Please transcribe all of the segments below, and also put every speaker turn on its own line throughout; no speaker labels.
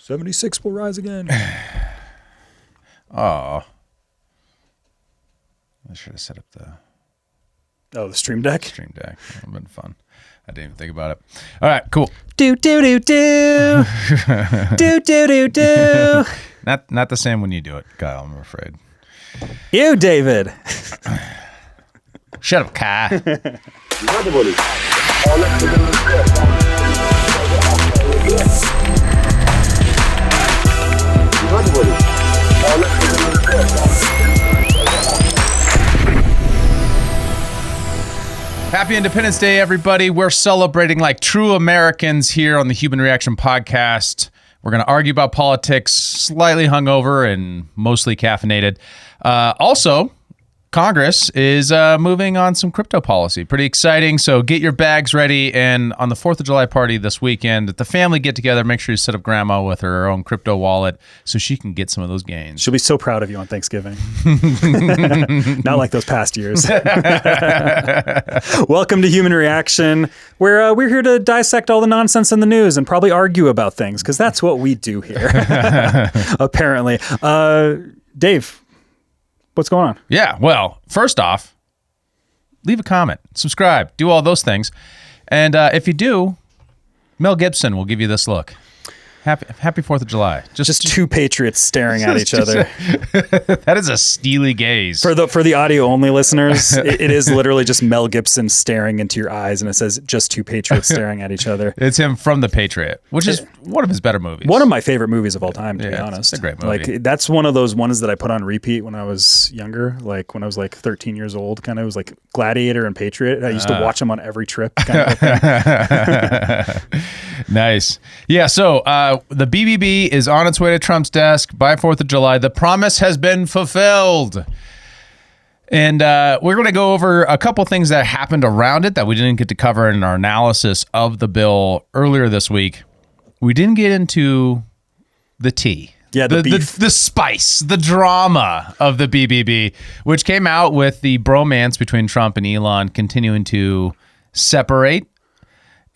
76 will rise again.
Oh. I should have set up
the Stream Deck?
Stream Deck. That would have been fun. I didn't even think about it. All right, cool.
Do. Do.
Not the same when you do it, Kyle, I'm afraid.
You, David.
Shut up, Kai. Happy Independence Day, everybody. We're celebrating like true Americans here on the Human Reaction Podcast. We're going to argue about politics, slightly hungover and mostly caffeinated. Also, Congress is moving on some crypto policy. Pretty exciting. So get your bags ready. And on the 4th of July party this weekend, at the family get together, make sure you set up grandma with her own crypto wallet so she can get some of those gains.
She'll be so proud of you on Thanksgiving. Not like those past years. Welcome to Human Reaction, where we're here to dissect all the nonsense in the news and probably argue about things, because that's what we do here, apparently. Dave, what's going on?
Yeah, well, first off, leave a comment, subscribe, do all those things. And if you do, Mel Gibson will give you this look. Happy 4th of July.
Just two patriots staring at each other.
That is a steely gaze.
For the audio only listeners, it is literally just Mel Gibson staring into your eyes, and it says just two patriots staring at each other.
It's him from The Patriot, which is one of his better movies.
One of my favorite movies of all time, to be honest.
It's a great movie.
Like, that's one of those ones that I put on repeat when I was younger, like when I was like 13 years old, kind of. It was like Gladiator and Patriot. I used to watch them on every trip, kind of a thing.
Nice. Yeah, so the BBB is on its way to Trump's desk by 4th of July. The promise has been fulfilled. And we're going to go over a couple things that happened around it that we didn't get to cover in our analysis of the bill earlier this week. We didn't get into the tea.
Yeah,
the spice, the drama of the BBB, which came out with the bromance between Trump and Elon continuing to separate.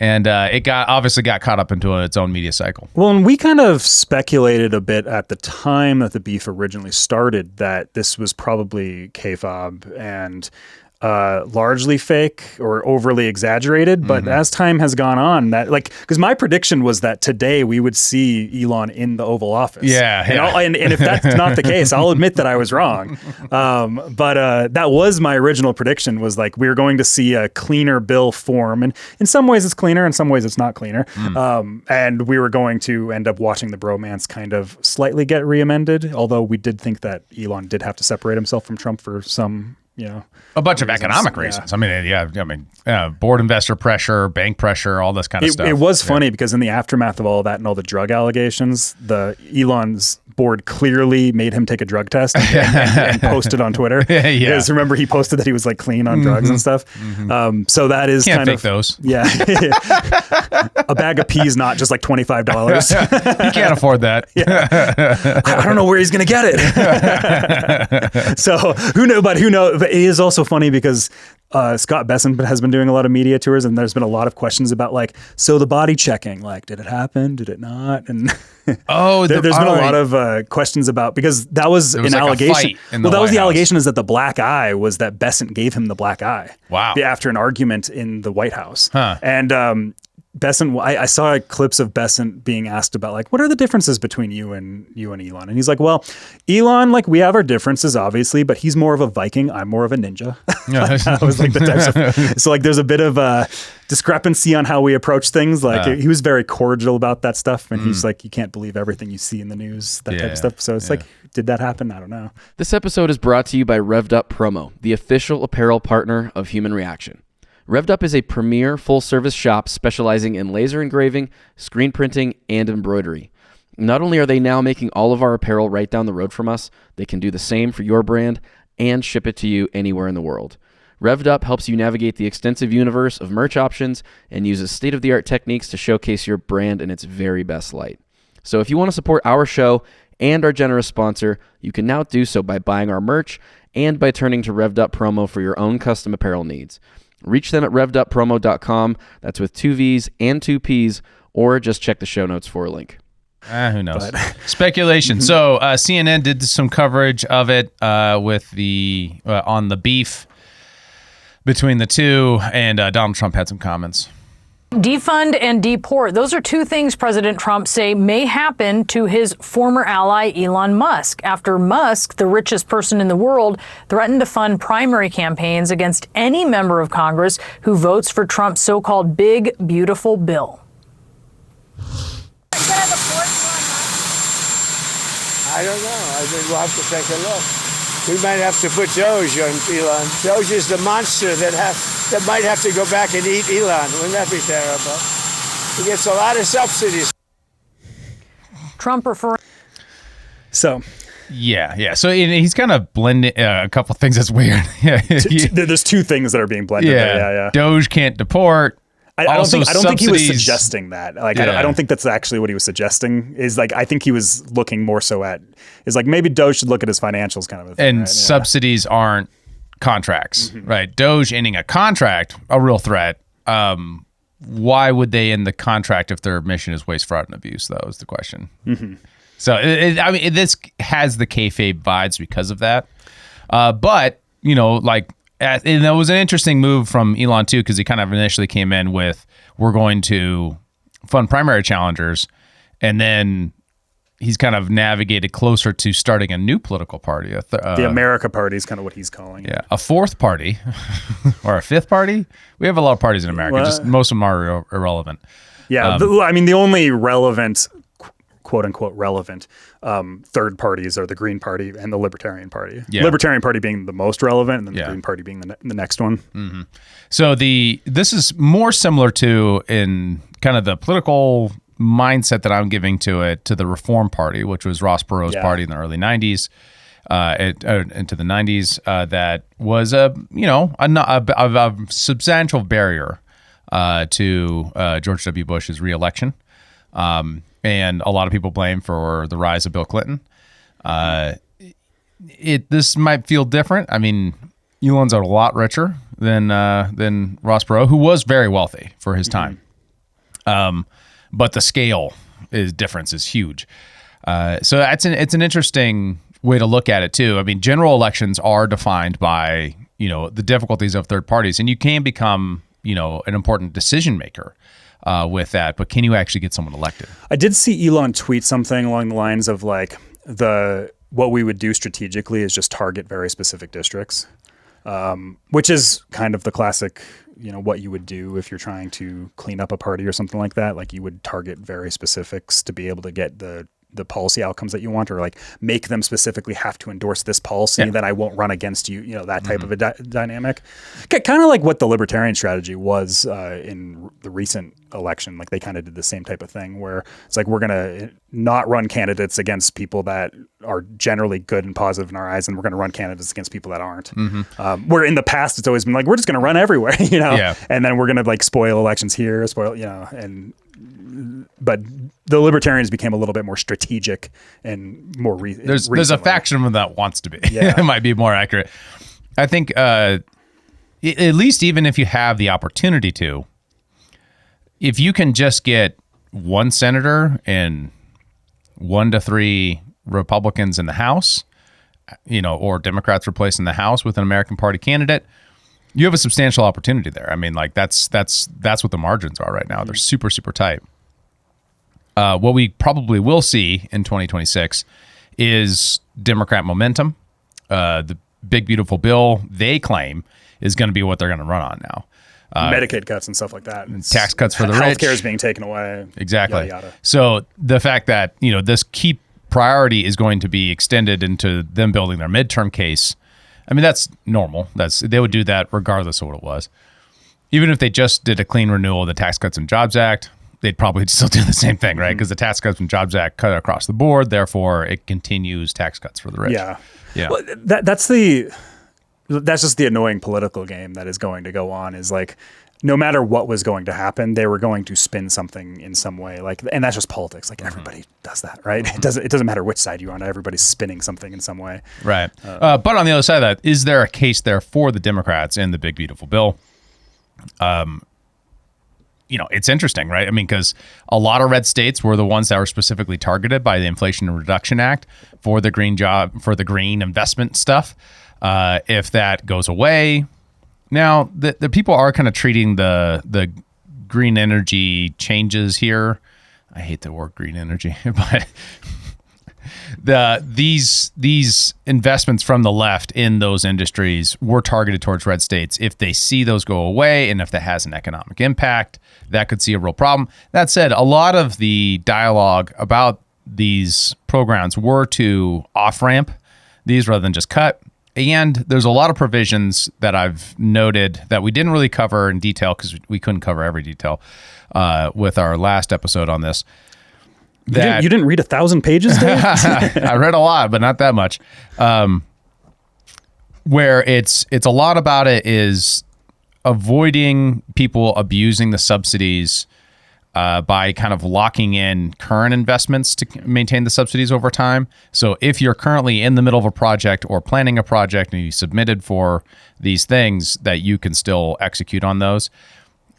And it obviously got caught up into its own media cycle.
Well, and we kind of speculated a bit at the time that the beef originally started that this was probably kayfabe and largely fake or overly exaggerated. But as time has gone on, that because my prediction was that today we would see Elon in the Oval Office.
Yeah.
And if that's not the case, I'll admit that I was wrong. But that was my original prediction, was like we were going to see a cleaner bill form. And in some ways it's cleaner, in some ways it's not cleaner. And we were going to end up watching the bromance kind of slightly get re-amended, although we did think that Elon did have to separate himself from Trump for some,
a bunch of economic reasons. Yeah. Board investor pressure, bank pressure, all this kind of stuff.
It was funny because in the aftermath of all that and all the drug allegations, Elon's board clearly made him take a drug test and post it on Twitter. Because remember, he posted that he was like clean on drugs and stuff. So that is
Can't
kind
fake
of
those.
Yeah. A bag of peas, not just like $25.
He can't afford that.
I don't know where he's going to get it. So who knows? But who knows? But it is also funny because Scott Besson has been doing a lot of media tours, and there's been a lot of questions about so the body checking, did it happen? Did it not? And there's been a lot of questions about, because that was an allegation. That was the allegation, is that the black eye was that Besson gave him the black eye.
Wow.
After an argument in the White House.
Huh.
And Besson, I saw clips of Besson being asked about what are the differences between you and Elon? And he's like, well, Elon, we have our differences obviously, but he's more of a Viking. I'm more of a ninja. That was the types of, so there's a bit of a discrepancy on how we approach things. He was very cordial about that stuff. And he's like, you can't believe everything you see in the news, that type of stuff. So it's did that happen? I don't know.
This episode is brought to you by Revved Up Promo, the official apparel partner of Human Reaction. Revved Up is a premier full-service shop specializing in laser engraving, screen printing, and embroidery. Not only are they now making all of our apparel right down the road from us, they can do the same for your brand and ship it to you anywhere in the world. Revved Up helps you navigate the extensive universe of merch options and uses state-of-the-art techniques to showcase your brand in its very best light. So if you want to support our show and our generous sponsor, you can now do so by buying our merch and by turning to Revved Up Promo for your own custom apparel needs. Reach them at revveduppromo.com. That's with 2 V's and 2 P's, or just check the show notes for a link.
Who knows? Speculation. So CNN did some coverage of it with the on the beef between the two, and Donald Trump had some comments.
Defund and deport. Those are two things President Trump say may happen to his former ally, Elon Musk, after Musk, the richest person in the world, threatened to fund primary campaigns against any member of Congress who votes for Trump's so-called big, beautiful bill.
I don't know. I think we'll have to take a look. We might have to put Doge on Elon. Doge is the monster that might have to go back and eat Elon. Wouldn't that be terrible? He gets a lot of subsidies.
Trump referring.
So.
Yeah. So he's kind of blending a couple things that's weird.
There's two things that are being blended. Yeah.
Doge can't deport.
I don't think he was suggesting that. I don't think that's actually what he was suggesting. Is like I think he was looking more so at is like maybe Doge should look at his financials kind of a thing.
And
right?
subsidies aren't contracts, right? Doge ending a contract, a real threat. Why would they end the contract if their mission is waste, fraud, and abuse? Though is the question. So this has the kayfabe vibes because of that. But and it was an interesting move from Elon too, because he kind of initially came in with, we're going to fund primary challengers, and then he's kind of navigated closer to starting a new political party.
The America Party is kind of what he's calling it.
Yeah, a fourth party or a fifth party. We have a lot of parties in America. Just most of them are irrelevant.
Yeah, the only relevant, quote unquote relevant third parties are the Green Party and the Libertarian Party. Yeah. Libertarian Party being the most relevant, and then the Green Party being the next one.
Mm-hmm. So this is more similar to in kind of the political mindset that I'm giving to the Reform Party, which was Ross Perot's party in the early 90s, into the 90s. That was a substantial barrier to George W. Bush's reelection. And a lot of people blame for the rise of Bill Clinton. This might feel different. I mean, Elon's a lot richer than Ross Perot, who was very wealthy for his time. But the scale difference is huge. So it's an interesting way to look at it too. I mean, general elections are defined by the difficulties of third parties, and you can become an important decision maker with that, but can you actually get someone elected?
I did see Elon tweet something along the lines of like what we would do strategically is just target very specific districts, which is kind of the classic, what you would do if you're trying to clean up a party or something like that. Like you would target very specifics to be able to get the policy outcomes that you want, or like make them specifically have to endorse this policy that I won't run against you, that type of a dynamic. Kind of like what the libertarian strategy was in the recent election. Like they kind of did the same type of thing where it's like, we're going to not run candidates against people that are generally good and positive in our eyes, and we're going to run candidates against people that aren't. Where in the past, it's always been like, we're just going to run everywhere, and then we're going to like spoil elections here, but the libertarians became a little bit more strategic and more
there's a faction of them that wants to be. It might be more accurate. I think at least even if you have the opportunity to, if you can just get one senator and 1 to 3 Republicans in the House, or Democrats replaced in the House with an American Party candidate, you have a substantial opportunity there. I mean, like that's what the margins are right now. They're super, super tight. What we probably will see in 2026 is Democrat momentum. The big, beautiful bill they claim is going to be what they're going to run on now.
Medicaid cuts and stuff like that.
Tax cuts for the rich.
Healthcare is being taken away.
Exactly.
Yada, yada.
So the fact that, this key priority is going to be extended into them building their midterm case, I mean, that's normal. They would do that regardless of what it was. Even if they just did a clean renewal of the Tax Cuts and Jobs Act, they'd probably still do the same thing, right? Because the Tax Cuts and Jobs Act cut across the board, therefore it continues tax cuts for the rich.
Yeah. Well, that's just the annoying political game that is going to go on. Is like, no matter what was going to happen, they were going to spin something in some way. Like, and that's just politics. Like everybody does that, right? It doesn't matter which side you're on. Everybody's spinning something in some way. Right.
But on the other side of that, is there a case there for the Democrats in the big beautiful bill? it's interesting, right? I mean, because a lot of red states were the ones that were specifically targeted by the Inflation Reduction Act for the green investment stuff. If that goes away, now the people are kind of treating the green energy changes here. I hate the word green energy, but these investments from the left in those industries were targeted towards red states. If they see those go away, and if that has an economic impact, that could see a real problem. That said, a lot of the dialogue about these programs were to off-ramp these rather than just cut. And there's a lot of provisions that I've noted that we didn't really cover in detail because we couldn't cover every detail with our last episode on this.
You didn't read 1,000 pages, Dave?
I read a lot, but not that much. Where it's a lot about it is avoiding people abusing the subsidies by kind of locking in current investments to maintain the subsidies over time. So if you're currently in the middle of a project or planning a project and you submitted for these things, that you can still execute on those.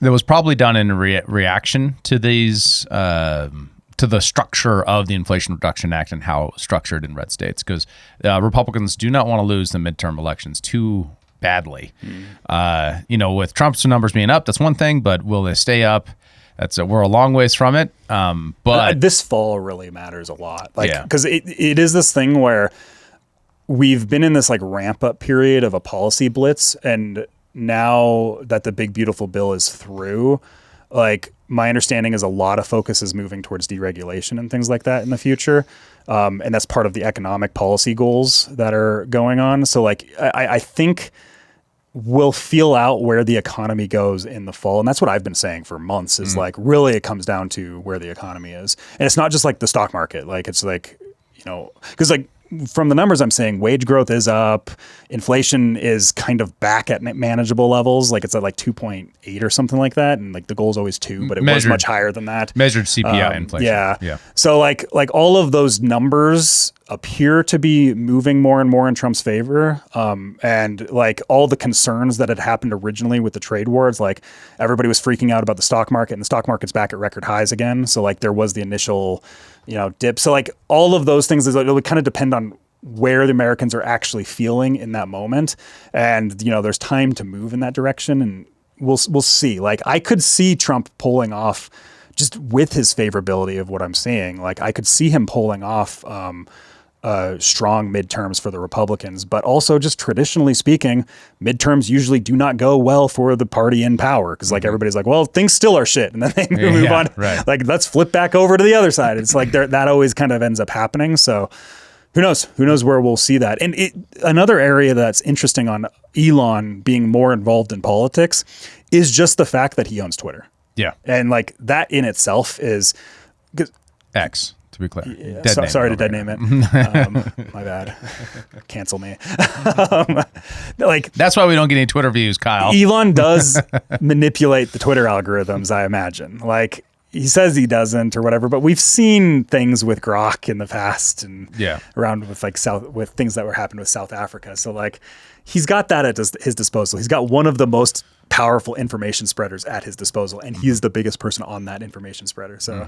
That was probably done in reaction to these to the structure of the Inflation Reduction Act and how it was structured in red states, because Republicans do not want to lose the midterm elections too badly. With Trump's numbers being up, that's one thing, but will they stay up? We're a long ways from it. But
this fall really matters a lot, because it is this thing where we've been in this like ramp up period of a policy blitz, and now that the big beautiful bill is through, like my understanding is a lot of focus is moving towards deregulation and things like that in the future. And that's part of the economic policy goals that are going on. So like, I think we'll feel out where the economy goes in the fall. And that's what I've been saying for months is like, really it comes down to where the economy is. And it's not just like the stock market. Like, it's like, cause like, from the numbers I'm saying, wage growth is up. Inflation is kind of back at manageable levels. Like it's at like 2.8 or something like that. And like the goal is always 2, but it was much higher than that.
Measured CPI inflation.
Yeah. So like all of those numbers appear to be moving more and more in Trump's favor. And like all the concerns that had happened originally with the trade wars, like everybody was freaking out about the stock market, and the stock market's back at record highs again. So like there was the initial dip. So like all of those things, it would kind of depend on where the Americans are actually feeling in that moment. And, there's time to move in that direction, and we'll see. Like I could see Trump pulling off, just with his favorability of what I'm seeing. Like I could see him pulling off strong midterms for the Republicans, but also just traditionally speaking, midterms usually do not go well for the party in power, because like everybody's like, well, things still are shit, and then they move on. Right. Like let's flip back over to the other side. It's like that always kind of ends up happening. So who knows where we'll see that. And another area that's interesting on Elon being more involved in politics is just the fact that he owns Twitter. Yeah, and like that in itself is
X. To be clear.
Yeah, sorry to dead name it. My bad. Cancel me. Like
that's why we don't get any Twitter views, Kyle.
Elon does manipulate the Twitter algorithms, I imagine. Like he says he doesn't or whatever, but we've seen things with Grok in the past and around with like with things that were happening with South Africa. So like he's got that at his disposal. He's got one of the most powerful information spreaders at his disposal, and he is the biggest person on that information spreader. So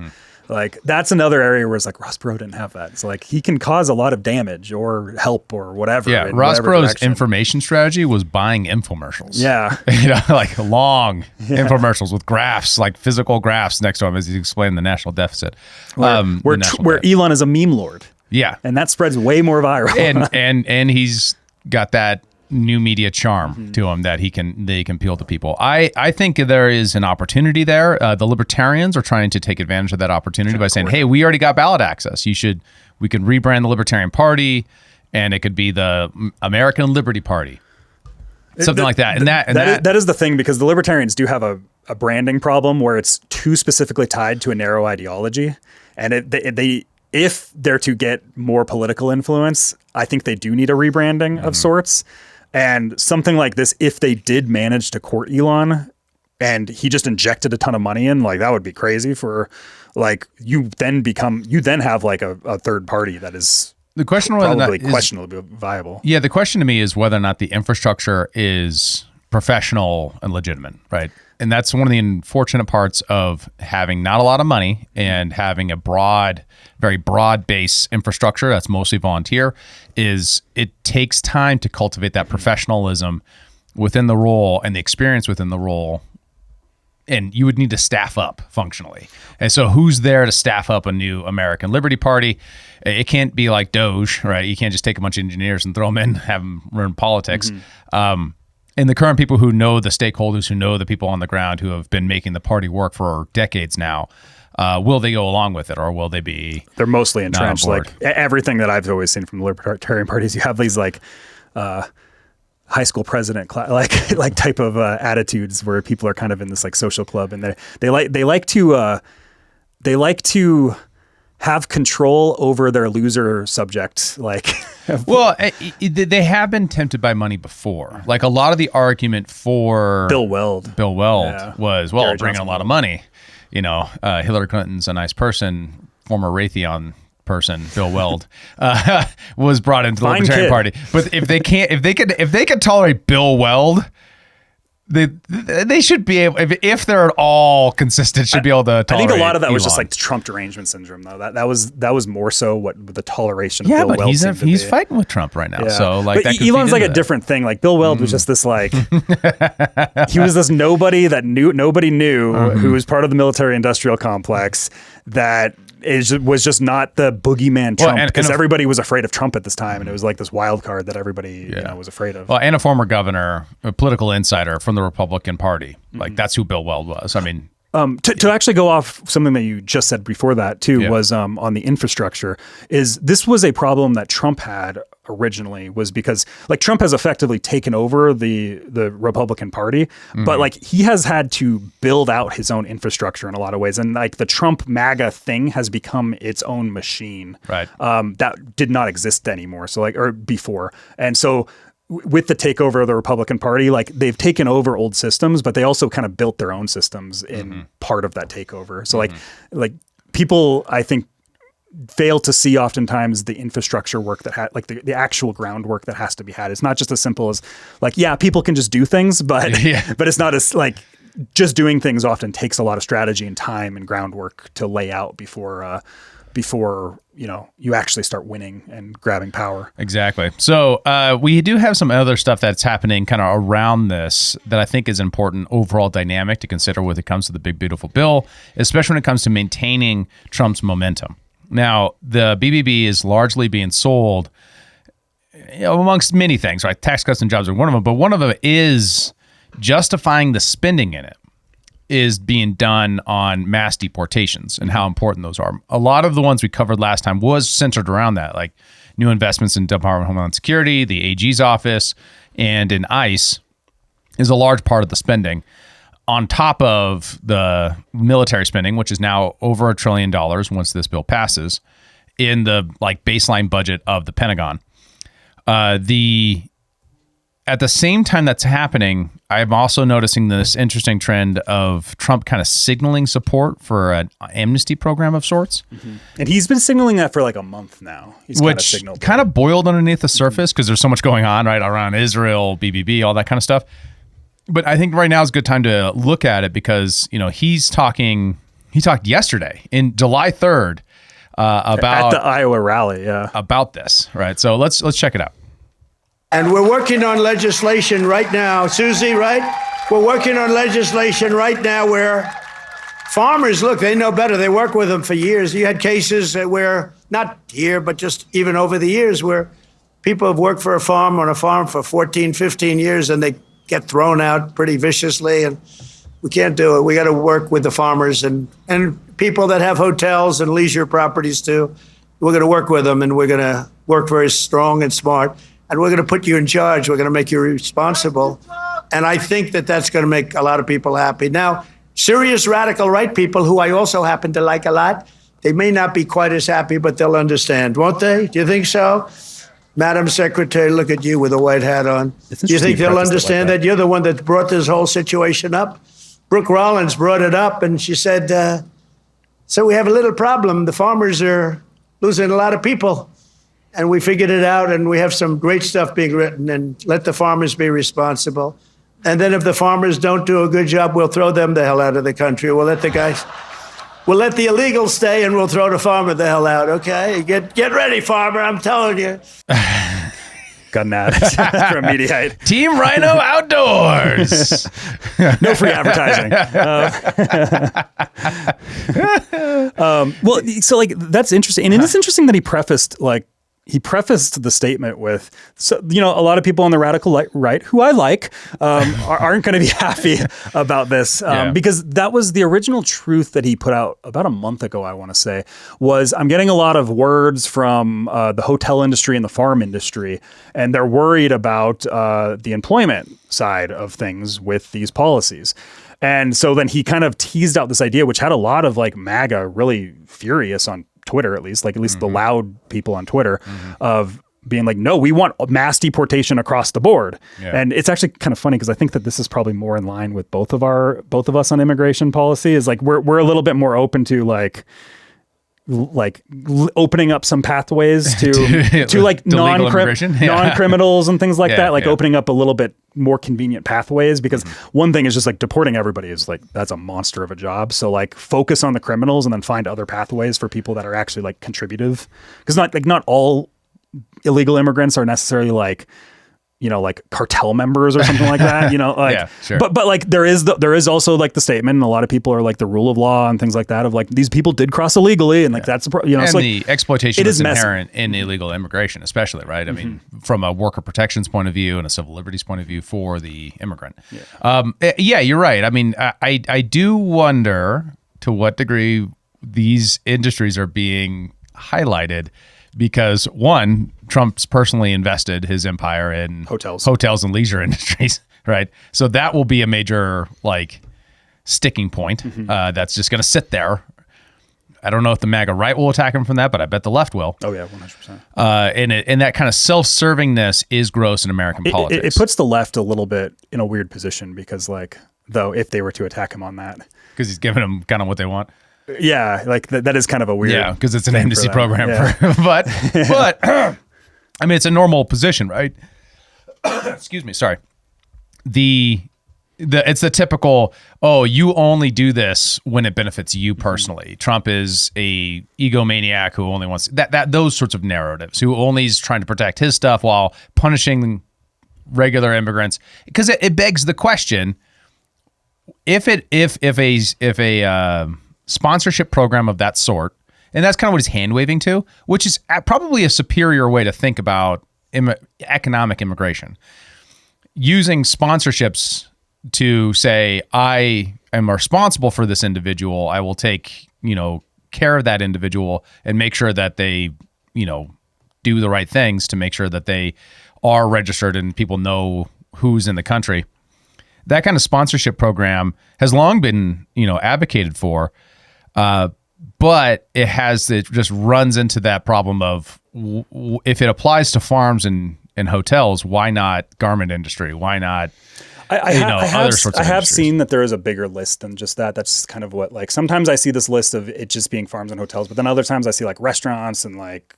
like that's another area where it's like Ross Perot didn't have that. So like he can cause a lot of damage or help or whatever.
Yeah, Ross Perot's information strategy was buying infomercials.
Yeah.
Like long infomercials with graphs, like physical graphs next to him as he explained the national deficit.
Where Elon is a meme lord.
Yeah.
And that spreads way more viral.
and he's got that new media charm to him that they can appeal to people. I think there is an opportunity there. The libertarians are trying to take advantage of that opportunity by saying, hey, we already got ballot access. We can rebrand the Libertarian Party, and it could be the American Liberty Party. Something like that. And
that is the thing, because the libertarians do have a branding problem where it's too specifically tied to a narrow ideology. And if they're to get more political influence, I think they do need a rebranding of sorts. And something like this, if they did manage to court Elon and he just injected a ton of money in, like that would be crazy for like, you then have like a third party that is
the question
probably questionably viable.
Yeah. The question to me is whether or not the infrastructure is professional and legitimate, right? And that's one of the unfortunate parts of having not a lot of money and having a very broad base infrastructure that's mostly volunteer, is it takes time to cultivate that professionalism within the role and the experience within the role. And you would need to staff up functionally. And so who's there to staff up a new American Liberty Party? It can't be like Doge, right? You can't just take a bunch of engineers and throw them in, have them run politics. And the current people who know the stakeholders, who know the people on the ground who have been making the party work for decades now, will they go along with it, or will they be?
They're mostly entrenched. Like everything that I've always seen from the Libertarian parties, you have these like high school president like type of attitudes where people are kind of in this like social club, and they like to have control over their loser subject. Like,
well, they have been tempted by money before. Like a lot of the argument for
Bill Weld
was, well, bringing a lot of money. Hillary Clinton's a nice person, former Raytheon person, Bill Weld, was brought into the Libertarian Party. But if they could tolerate Bill Weld, they should be able, if they're at all consistent, should be able to tolerate.
I think a lot of that
Elon.
was just like Trump derangement syndrome, though. That was more so what the toleration of Bill
but
Weld.
he's fighting with Trump right now. Yeah. So like,
but Elon's like a different thing. Like Bill Weld was just this like he was this nobody that nobody knew who was part of the military-industrial complex that was just not the boogeyman Trump, because everybody was afraid of Trump at this time, and it was like this wild card that everybody was afraid of.
Well, and a former governor, a political insider from the Republican Party. Like that's who Bill Weld was. I mean,
to actually go off something that you just said before that too, was on the infrastructure. This was a problem that Trump had originally, was because like Trump has effectively taken over the Republican Party, but like he has had to build out his own infrastructure in a lot of ways, and like the Trump MAGA thing has become its own machine,
right?
That did not exist anymore. So like, or before, and so with the takeover of the Republican Party, like they've taken over old systems, but they also kind of built their own systems in part of that takeover. So like people, I think, fail to see oftentimes the infrastructure work that like the actual groundwork that has to be had. It's not just as simple as like, people can just do things, but but it's not as like just doing things often takes a lot of strategy and time and groundwork to lay out before you actually start winning and grabbing power.
Exactly. So we do have some other stuff that's happening kind of around this that I think is important overall dynamic to consider when it comes to the big, beautiful bill, especially when it comes to maintaining Trump's momentum. Now, the BBB is largely being sold amongst many things, right? Tax cuts and jobs are one of them, but one of them is justifying the spending in it is being done on mass deportations and how important those are. A lot of the ones we covered last time was centered around that, like new investments in Department of Homeland Security, the AG's office, and in ICE is a large part of the spending, on top of the military spending, which is now over $1 trillion once this bill passes, in the like baseline budget of the Pentagon. At the same time that's happening, I'm also noticing this interesting trend of Trump kind of signaling support for an amnesty program of sorts.
And he's been signaling that for like a month now.
Which kind of boiled underneath the surface because there's so much going on, right, around Israel, BBB, all that kind of stuff. But I think right now is a good time to look at it because, he talked yesterday in July 3rd about
at the Iowa rally,
about this, right? So let's check it out.
And we're working on legislation right now, Susie, right? We're working on legislation right now where farmers, look, they know better. They work with them for years. You had cases where, not here, but just even over the years, where people have worked on a farm for 14, 15 years, and they get thrown out pretty viciously, and we can't do it. We got to work with the farmers and people that have hotels and leisure properties too. We're going to work with them, and we're going to work very strong and smart, and we're going to put you in charge. We're going to make you responsible, and I think that that's going to make a lot of people happy. Now, serious radical right people, who I also happen to like a lot, they may not be quite as happy, but they'll understand, won't they? Do you think so? Madam Secretary, look at you with a white hat on. Do you think they'll understand that? You're the one that brought this whole situation up. Brooke Rollins brought it up, and she said, so we have a little problem. The farmers are losing a lot of people. And we figured it out, and we have some great stuff being written, and let the farmers be responsible. And then if the farmers don't do a good job, we'll throw them the hell out of the country. We'll let the illegals stay, and we'll throw the farmer the hell out, okay? Get ready, farmer, I'm telling you.
Got an ad from Mediaite.
Team Rhino Outdoors.
No free advertising. Well, so like that's interesting, and it is interesting that he prefaced the statement with, so, a lot of people on the radical right, who I like, aren't going to be happy about this because that was the original truth that he put out about a month ago, I want to say, was I'm getting a lot of words from the hotel industry and the farm industry, and they're worried about the employment side of things with these policies. And so then he kind of teased out this idea, which had a lot of like MAGA really furious on Twitter, at least the loud people on Twitter, of being like, no, we want mass deportation across the board. Yeah. And it's actually kind of funny because I think that this is probably more in line with both of us on immigration policy, is like we're a little bit more open to like opening up some pathways to like non-criminals and things like that, like opening up a little bit more convenient pathways, because one thing is just like deporting everybody is like, that's a monster of a job. So like focus on the criminals and then find other pathways for people that are actually like contributive, because not all illegal immigrants are necessarily like like cartel members or something like that, sure. But like there is also like the statement, and a lot of people are like the rule of law and things like that, of like these people did cross illegally, and like that's
and
so
the exploitation is inherent in illegal immigration, especially, right? I mean, from a worker protections point of view and a civil liberties point of view for the immigrant. You're right. I mean, I do wonder to what degree these industries are being highlighted, because one, Trump's personally invested his empire in hotels and leisure industries, right? So that will be a major like sticking point that's just going to sit there. I don't know if the MAGA right will attack him from that, but I bet the left will.
Oh yeah, 100%.
And that kind of self-servingness is gross in American politics.
It puts the left a little bit in a weird position, because like, though, if they were to attack him on that,
because he's giving them kind of what they want.
Yeah, like that is kind of a weird.
Because it's an embassy program, but I mean, it's a normal position, right? Excuse me, sorry. It's the typical, you only do this when it benefits you personally. Trump is a egomaniac who only wants those sorts of narratives, who only is trying to protect his stuff while punishing regular immigrants. Because it begs the question: if a sponsorship program of that sort, and that's kind of what he's hand waving to, which is probably a superior way to think about economic immigration, using sponsorships to say, I am responsible for this individual. I will take, care of that individual and make sure that they, do the right things to make sure that they are registered and people know who's in the country. That kind of sponsorship program has long been, advocated for. But it just runs into that problem of if it applies to farms and hotels, why not garment industry? Why not other sorts of
I have
industries? Seen
that there is a bigger list than just that. That's kind of what, like, sometimes I see this list of it just being farms and hotels, but then other times I see like restaurants and like,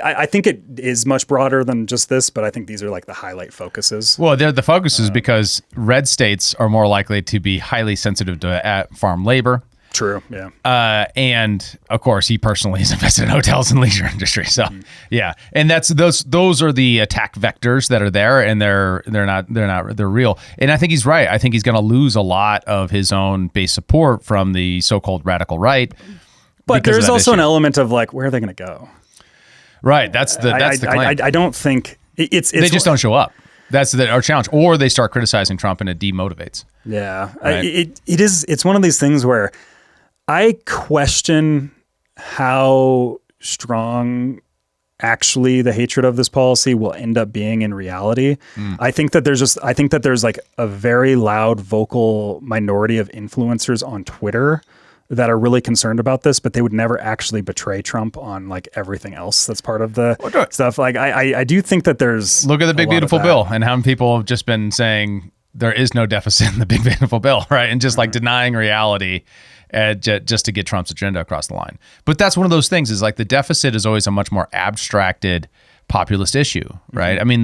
I think it is much broader than just this, but I think these are like the highlight focuses.
Well, they're the focuses because red states are more likely to be highly sensitive to farm labor.
True. Yeah.
And of course, he personally is invested in hotels and leisure industry. So yeah, and that's those are the attack vectors that are there, and they're real. And I think he's right. I think he's going to lose a lot of his own base support from the so-called radical right.
But there's also an element of like, where are they going to go?
Right. That's the claim.
I don't think it's
they just don't show up. That's our challenge, or they start criticizing Trump and it demotivates.
Yeah,
right?
It's one of these things where I question how strong actually the hatred of this policy will end up being in reality. I think that there's like a very loud, vocal minority of influencers on Twitter that are really concerned about this, but they would never actually betray Trump on like everything else that's part of the stuff. Like I do think that there's
look at the big beautiful bill and how many people have just been saying there is no deficit in the big beautiful bill, right? And just like denying reality. Just to get Trump's agenda across the line. But that's one of those things, is like the deficit is always a much more abstracted populist issue, right? I mean,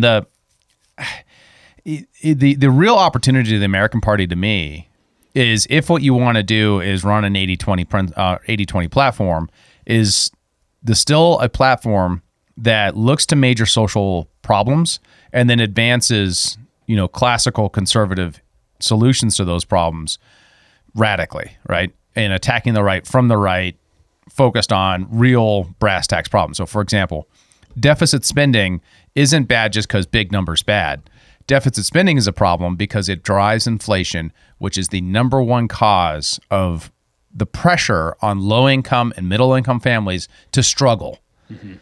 the real opportunity of the American Party to me is if what you want to do is run an 80-20 platform, is still a platform that looks to major social problems and then advances, classical conservative solutions to those problems radically, right? And attacking the right from the right, focused on real brass tacks problems. So, for example, deficit spending isn't bad just because big numbers bad. Deficit spending is a problem because it drives inflation, which is the number one cause of the pressure on low-income and middle-income families to struggle. Mm-hmm.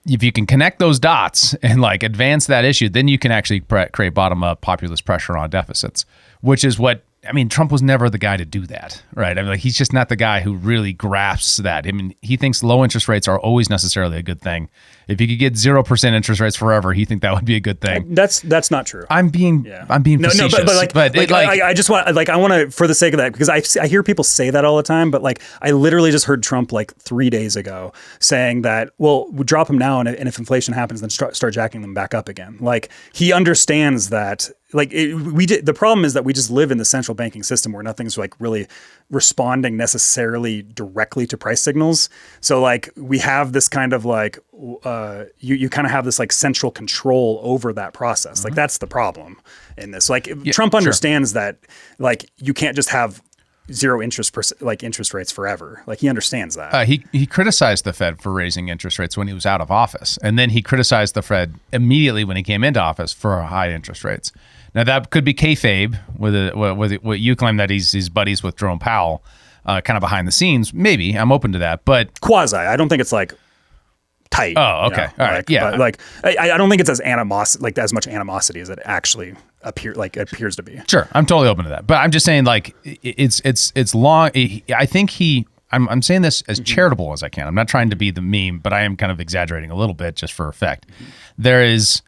If you can connect those dots and advance that issue, then you can actually create bottom-up populist pressure on deficits, which is what, Trump was never the guy to do that, right? He's just not the guy who really grasps that. He thinks low interest rates are always necessarily a good thing. If you could get 0% interest rates forever, he think that would be a good thing.
That's not true.
I'm being facetious.
I just want I want to, for the sake of that, because I hear people say that all the time, but I literally just heard Trump 3 days ago saying that, well, we drop them now, and if inflation happens, then start jacking them back up again. He understands that. The problem is that we just live in the central banking system where nothing's really responding necessarily directly to price signals. So we have this kind of you kind of have this central control over that process. Mm-hmm. That's the problem in this. Trump understands that you can't just have zero interest rates forever. He understands that.
He criticized the Fed for raising interest rates when he was out of office, and then he criticized the Fed immediately when he came into office for high interest rates. Now that could be kayfabe with what you claim that he's buddies with Jerome Powell, kind of behind the scenes. Maybe I'm open to that, but
quasi. I don't think it's tight.
Oh, okay, all right, yeah.
But I don't think it's as much animosity as it actually appears to be.
Sure, I'm totally open to that, but I'm just saying it's long. I think I'm saying this as charitable as I can. I'm not trying to be the meme, but I am kind of exaggerating a little bit just for effect. There is,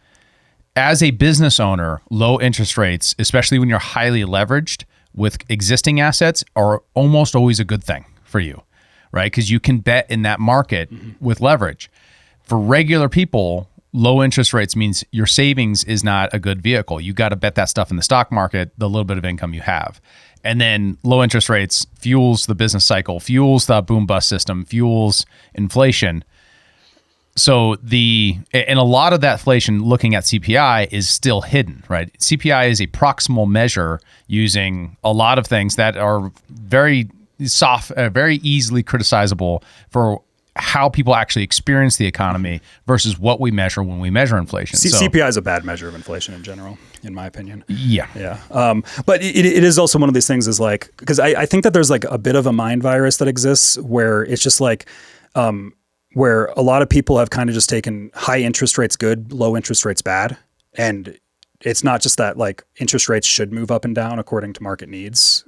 as a business owner, low interest rates, especially when you're highly leveraged with existing assets, are almost always a good thing for you, right? Because you can bet in that market with leverage. For regular people, low interest rates means your savings is not a good vehicle. You got to bet that stuff in the stock market, the little bit of income you have. And then low interest rates fuels the business cycle, fuels the boom bust system, fuels inflation. So and a lot of that inflation, looking at CPI, is still hidden, right? CPI is a proximal measure using a lot of things that are very soft, very easily criticizable for how people actually experience the economy versus what we measure when we measure inflation.
CPI is a bad measure of inflation in general, in my opinion.
Yeah.
But it is also one of these things is because I think that there's a bit of a mind virus that exists where it's just where a lot of people have kind of just taken high interest rates good, low interest rates bad. And it's not just that interest rates should move up and down according to market needs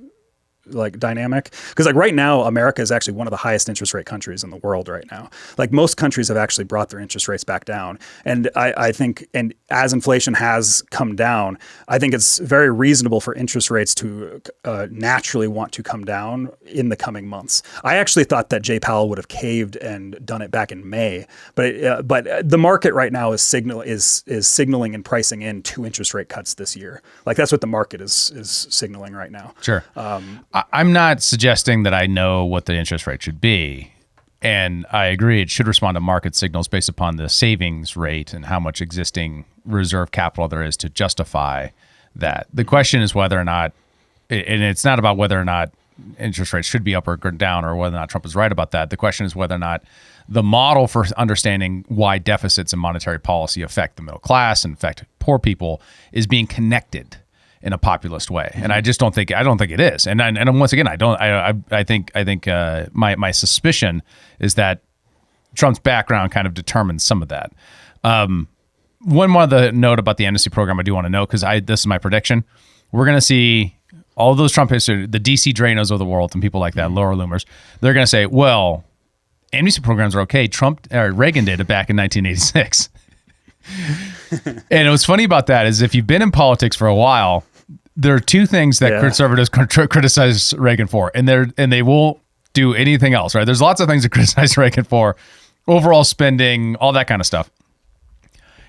dynamic. Because right now, America is actually one of the highest interest rate countries in the world right now. Most countries have actually brought their interest rates back down. And I think, and as inflation has come down, I think it's very reasonable for interest rates to naturally want to come down in the coming months. I actually thought that Jay Powell would have caved and done it back in May, but the market right now is signaling and pricing in 2 interest rate cuts this year. That's what the market is signaling right now.
Sure. I'm not suggesting that I know what the interest rate should be. And I agree, it should respond to market signals based upon the savings rate and how much existing reserve capital there is to justify that. The question is whether or not, and it's not about whether or not interest rates should be up or down or whether or not Trump is right about that. The question is whether or not the model for understanding why deficits in monetary policy affect the middle class and affect poor people is being connected in a populist way, and I just don't think it is. And once again, I think my suspicion is that Trump's background kind of determines some of that. One more note about the amnesty program I do want to know, because this is my prediction. We're going to see all those Trump history, the DC Dranos of the world and people like that, lower loomers. They're going to say, well, amnesty programs are okay. Reagan did it back in 1986. And what's funny about that is if you've been in politics for a while, there are 2 things that conservatives criticize Reagan for, and they won't do anything else, right? There's lots of things to criticize Reagan for, overall spending, all that kind of stuff.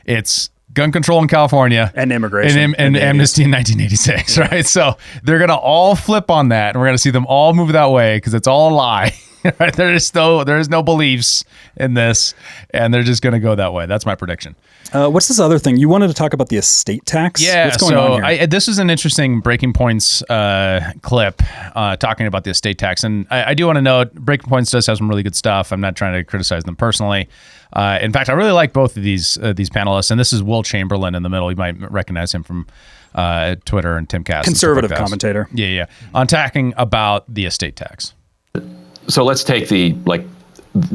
It's gun control in California,
And immigration.
and amnesty in 1986, right? So they're going to all flip on that, and we're going to see them all move that way because it's all a lie. Right? There is no beliefs in this, and they're just going to go that way. That's my prediction.
What's this other thing? You wanted to talk about the estate tax?
Yeah,
What's going on here?
this is an interesting Breaking Points clip talking about the estate tax. And I do want to note, Breaking Points does have some really good stuff. I'm not trying to criticize them personally. In fact, I really like both of these panelists. And this is Will Chamberlain in the middle. You might recognize him from Twitter and Timcast.
Conservative commentator.
Yeah. On talking about the estate tax.
So let's take the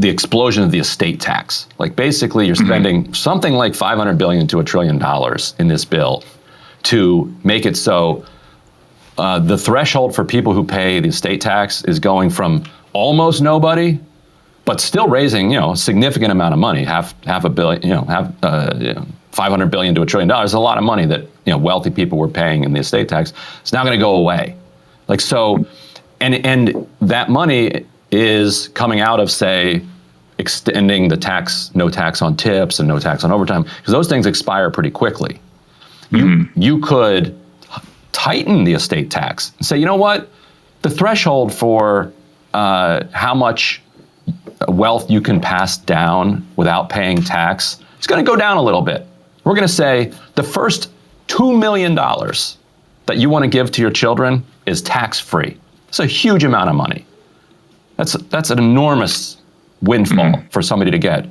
explosion of the estate tax. Like basically you're spending something like $500 billion to $1 trillion in this bill to make it so the threshold for people who pay the estate tax is going from almost nobody, but still raising, a significant amount of money, half a billion, $500 billion to $1 trillion is a lot of money that, wealthy people were paying in the estate tax. It's now going to go away. Like, so, and that money is coming out of, say, extending the tax, no tax on tips and no tax on overtime, because those things expire pretty quickly. You could tighten the estate tax and say, you know what, the threshold for how much wealth you can pass down without paying tax is going to go down a little bit. We're going to say the first $2 million that you want to give to your children is tax-free. It's a huge amount of money. That's an enormous windfall for somebody to get.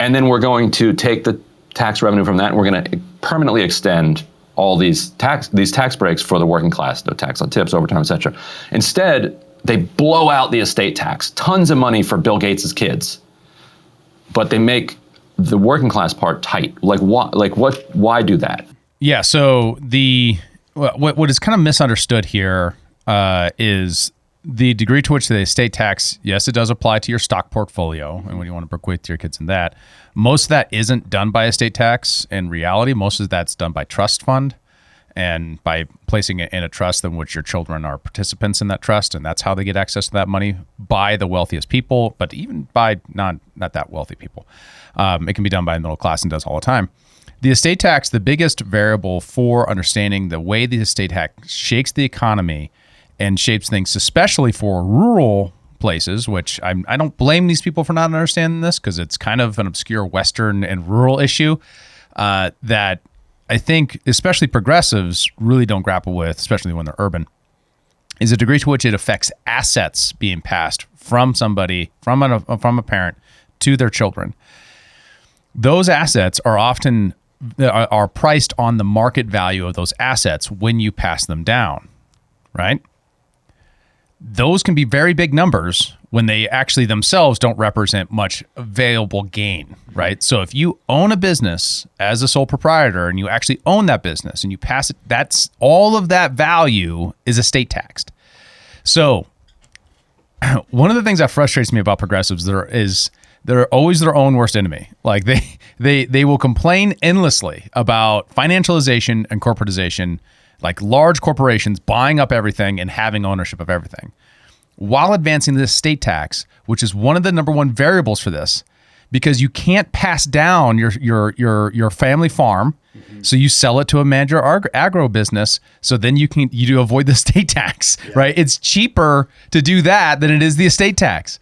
And then we're going to take the tax revenue from that and we're going to permanently extend all these tax breaks for the working class, no tax on tips, overtime, et cetera. Instead, they blow out the estate tax, tons of money for Bill Gates' kids, but they make the working class part tight. Why do that?
Yeah, so what is kind of misunderstood here is the degree to which the estate tax, yes, it does apply to your stock portfolio, and when you want to bequeath your kids in that, most of that isn't done by estate tax. In reality, most of that's done by trust fund and by placing it in a trust in which your children are participants in that trust, and that's how they get access to that money by the wealthiest people, but even by not that wealthy people. It can be done by the middle class and does all the time. The estate tax, the biggest variable for understanding the way the estate tax shakes the economy and shapes things, especially for rural places, which I don't blame these people for not understanding this because it's kind of an obscure Western and rural issue that I think especially progressives really don't grapple with, especially when they're urban, is the degree to which it affects assets being passed from somebody, from a parent to their children. Those assets are often are priced on the market value of those assets when you pass them down, right? Those can be very big numbers when they actually themselves don't represent much available gain, right? So if you own a business as a sole proprietor and you actually own that business and you pass it, that's all of that value is estate taxed. So one of the things that frustrates me about progressives is they're always their own worst enemy. Like they will complain endlessly about financialization and corporatization, like large corporations buying up everything and having ownership of everything, while advancing the estate tax, which is one of the number one variables for this, because you can't pass down your family farm, so you sell it to a major agro business, so then you do avoid the estate tax, right? It's cheaper to do that than it is the estate tax.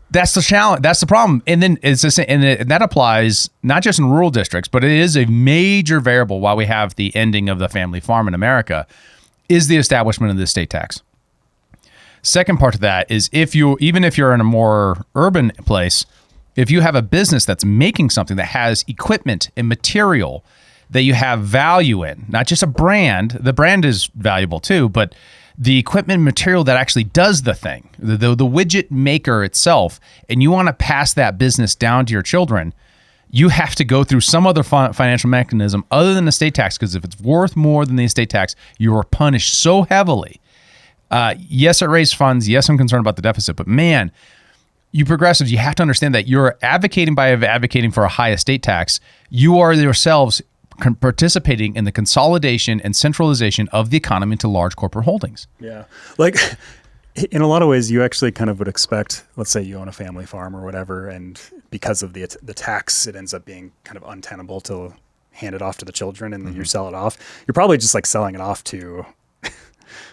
That's the challenge. That's the problem. And then it's just, and that applies not just in rural districts, but it is a major variable why we have the ending of the family farm in America is the establishment of the estate tax. Second part of that is even if you're in a more urban place, if you have a business that's making something that has equipment and material that you have value in, not just a brand, the brand is valuable too, but the equipment and material that actually does the thing, the widget maker itself, and you want to pass that business down to your children, you have to go through some other financial mechanism other than the estate tax, because if it's worth more than the estate tax, you are punished so heavily. Yes, it raised funds. Yes, I'm concerned about the deficit, but man, you progressives, you have to understand that you're advocating for a high estate tax. You are yourselves participating in the consolidation and centralization of the economy into large corporate holdings.
Yeah. Like in a lot of ways, you actually kind of would expect, let's say you own a family farm or whatever, and because of the tax, it ends up being kind of untenable to hand it off to the children and then you sell it off, you're probably just like selling it off to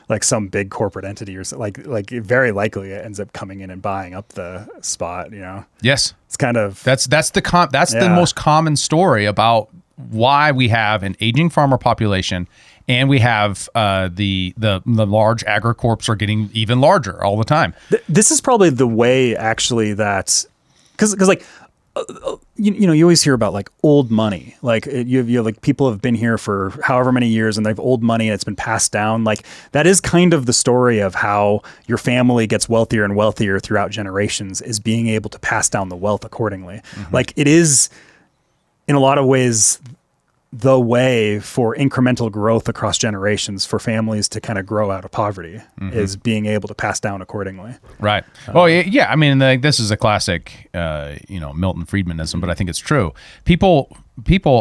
like some big corporate entity or so, like very likely it ends up coming in and buying up the spot, you know?
Yes.
It's kind of,
That's the most common story about why we have an aging farmer population, and we have the large agricorps are getting even larger all the time.
This is probably the way actually that, because like, you know, you always hear about like old money, like you have like people have been here for however many years and they've old money and it's been passed down. Like that is kind of the story of how your family gets wealthier and wealthier throughout generations, is being able to pass down the wealth accordingly. Like it is in a lot of ways the way for incremental growth across generations for families to kind of grow out of poverty, is being able to pass down accordingly.
Right. Yeah. I mean, this is a classic, Milton Friedmanism, but I think it's true. People,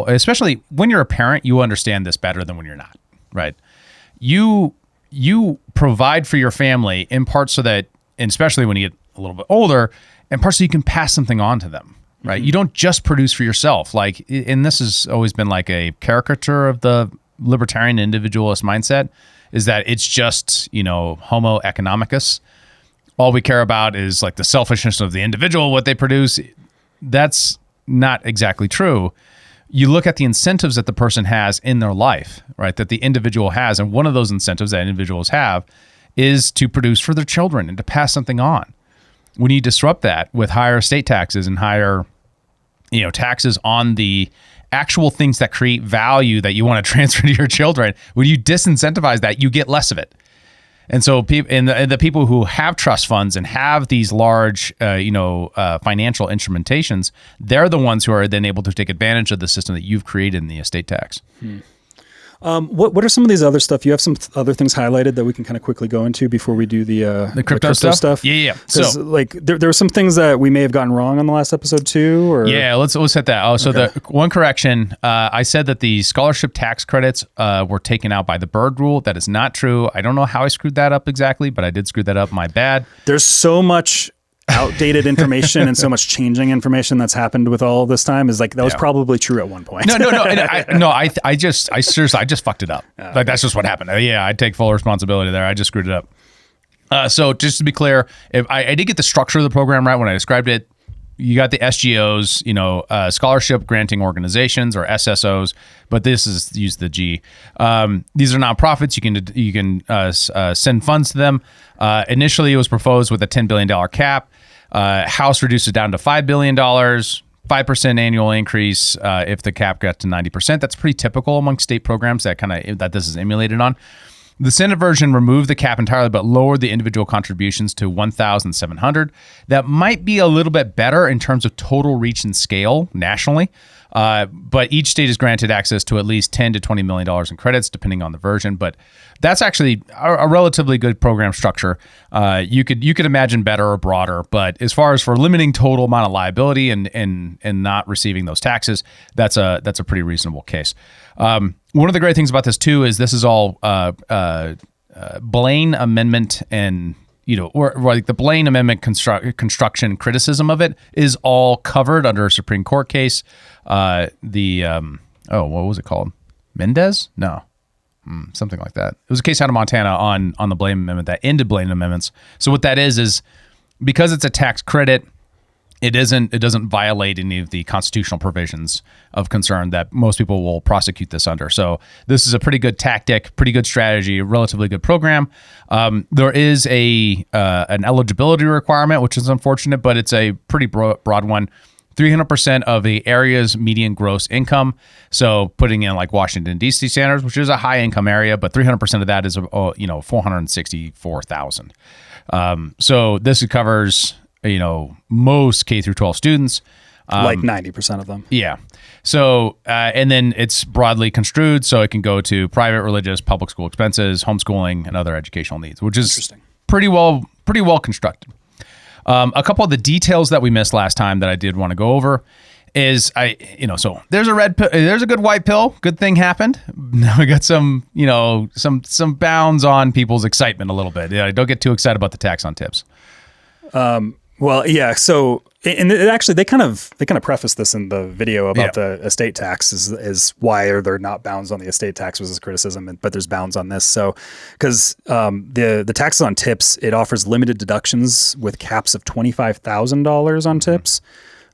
especially when you're a parent, you understand this better than when you're not, right? You provide for your family in part so that, and especially when you get a little bit older, in part so you can pass something on to them. Right. You don't just produce for yourself. Like, and this has always been like a caricature of the libertarian individualist mindset, is that it's just, homo economicus. All we care about is like the selfishness of the individual, what they produce. That's not exactly true. You look at the incentives that the person has in their life, right? That the individual has. And one of those incentives that individuals have is to produce for their children and to pass something on. When you disrupt that with higher estate taxes and higher, taxes on the actual things that create value that you want to transfer to your children, when you disincentivize that, you get less of it. And so the people who have trust funds and have these large, financial instrumentations, they're the ones who are then able to take advantage of the system that you've created in the estate tax.
What are some of these other stuff? You have some other things highlighted that we can kind of quickly go into before we do the
crypto stuff? Yeah.
So like there were some things that we may have gotten wrong on the last episode too, or
yeah, let's hit that. Oh, so the one correction, I said that the scholarship tax credits were taken out by the Byrd rule. That is not true. I don't know how I screwed that up exactly, but I did screw that up. My bad.
There's so much outdated information and so much changing information that's happened with all this time, is like that was probably true at one point.
No. And I seriously fucked it up. Like that's just what happened. Yeah, I take full responsibility there. I just screwed it up. So just to be clear, if I did get the structure of the program right when I described it. You got the SGOs, scholarship granting organizations, or SSOs, but this is use the G. These are nonprofits. You can send funds to them. Initially, it was proposed with a $10 billion cap. House reduced it down to $5 billion, 5% annual increase if the cap got to 90%. That's pretty typical among state programs that this is emulated on. The Senate version removed the cap entirely, but lowered the individual contributions to $1,700. That might be a little bit better in terms of total reach and scale nationally, but each state is granted access to at least $10 to $20 million in credits, depending on the version. But that's actually a relatively good program structure. You could imagine better or broader, but as far as for limiting total amount of liability and not receiving those taxes, that's a pretty reasonable case. One of the great things about this too is this is all Blaine Amendment, and or like the Blaine Amendment construction criticism of it is all covered under a Supreme Court case. What was it called? Mendez? No. Something like that. It was a case out of Montana on the Blaine Amendment that ended Blaine Amendments. So what that is because it's a tax credit, it doesn't violate any of the constitutional provisions of concern that most people will prosecute this under. So this is a pretty good tactic, pretty good strategy, relatively good program. There is an eligibility requirement, which is unfortunate, but it's a pretty broad one. 300% of the area's median gross income. So putting in like Washington, D.C. standards, which is a high income area, but 300% of that is, $464,000. So this covers, most K through 12 students.
Like 90% of them.
Yeah. So, and then it's broadly construed, so it can go to private, religious, public school expenses, homeschooling, and other educational needs, which is pretty well constructed. A couple of the details that we missed last time that I did want to go over is so there's a red pill, there's a good white pill, good thing happened. Now we got some bounds on people's excitement a little bit. Yeah, don't get too excited about the tax on tips.
Well, yeah. So, and actually, they kind of preface this in the video about the estate tax is why are there not bounds on the estate tax was his criticism, but there's bounds on this. So, because the taxes on tips, it offers limited deductions with caps of $25,000 on tips,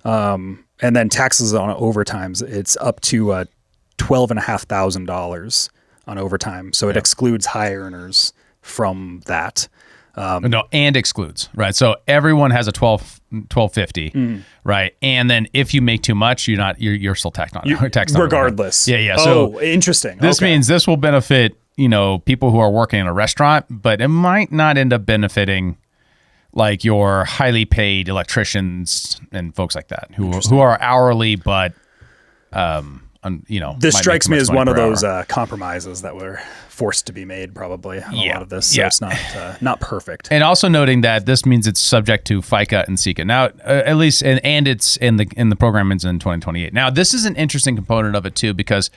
and then taxes on overtimes, it's up to $12,500 on overtime. So it excludes high earners from that.
And excludes, right? So everyone has a $12.50, right? And then if you make too much, you're still taxed on it.
Regardless.
Yeah.
So interesting.
This means this will benefit, people who are working in a restaurant, but it might not end up benefiting like your highly paid electricians and folks like that who are hourly, but
this strikes me as one of those compromises that were forced to be made probably on a lot of this. So it's not perfect.
And also noting that this means it's subject to FICA and SICA. Now, at least, and it's in the program ends in 2028. Now, this is an interesting component of it too, because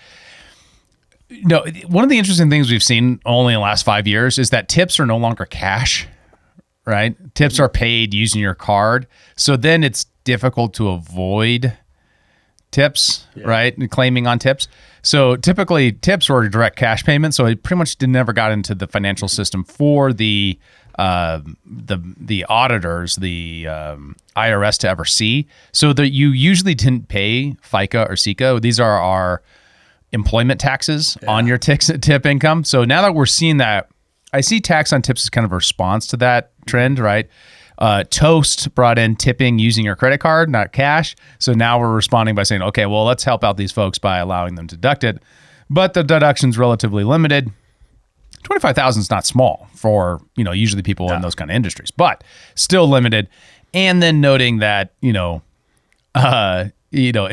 one of the interesting things we've seen only in the last 5 years is that tips are no longer cash, right? Tips are paid using your card. So then it's difficult to avoid tips, right? And claiming on tips. So typically tips were direct cash payments. So it pretty much never got into the financial system for the auditors, the IRS to ever see. So that you usually didn't pay FICA or SICA. These are our employment taxes on your tip income. So now that we're seeing that, I see tax on tips as kind of a response to that trend, right? Toast brought in tipping using your credit card, not cash. So now we're responding by saying, okay, well, let's help out these folks by allowing them to deduct it. But the deduction's relatively limited. $25,000 is not small for, usually people in those kind of industries, but still limited. And then noting that, it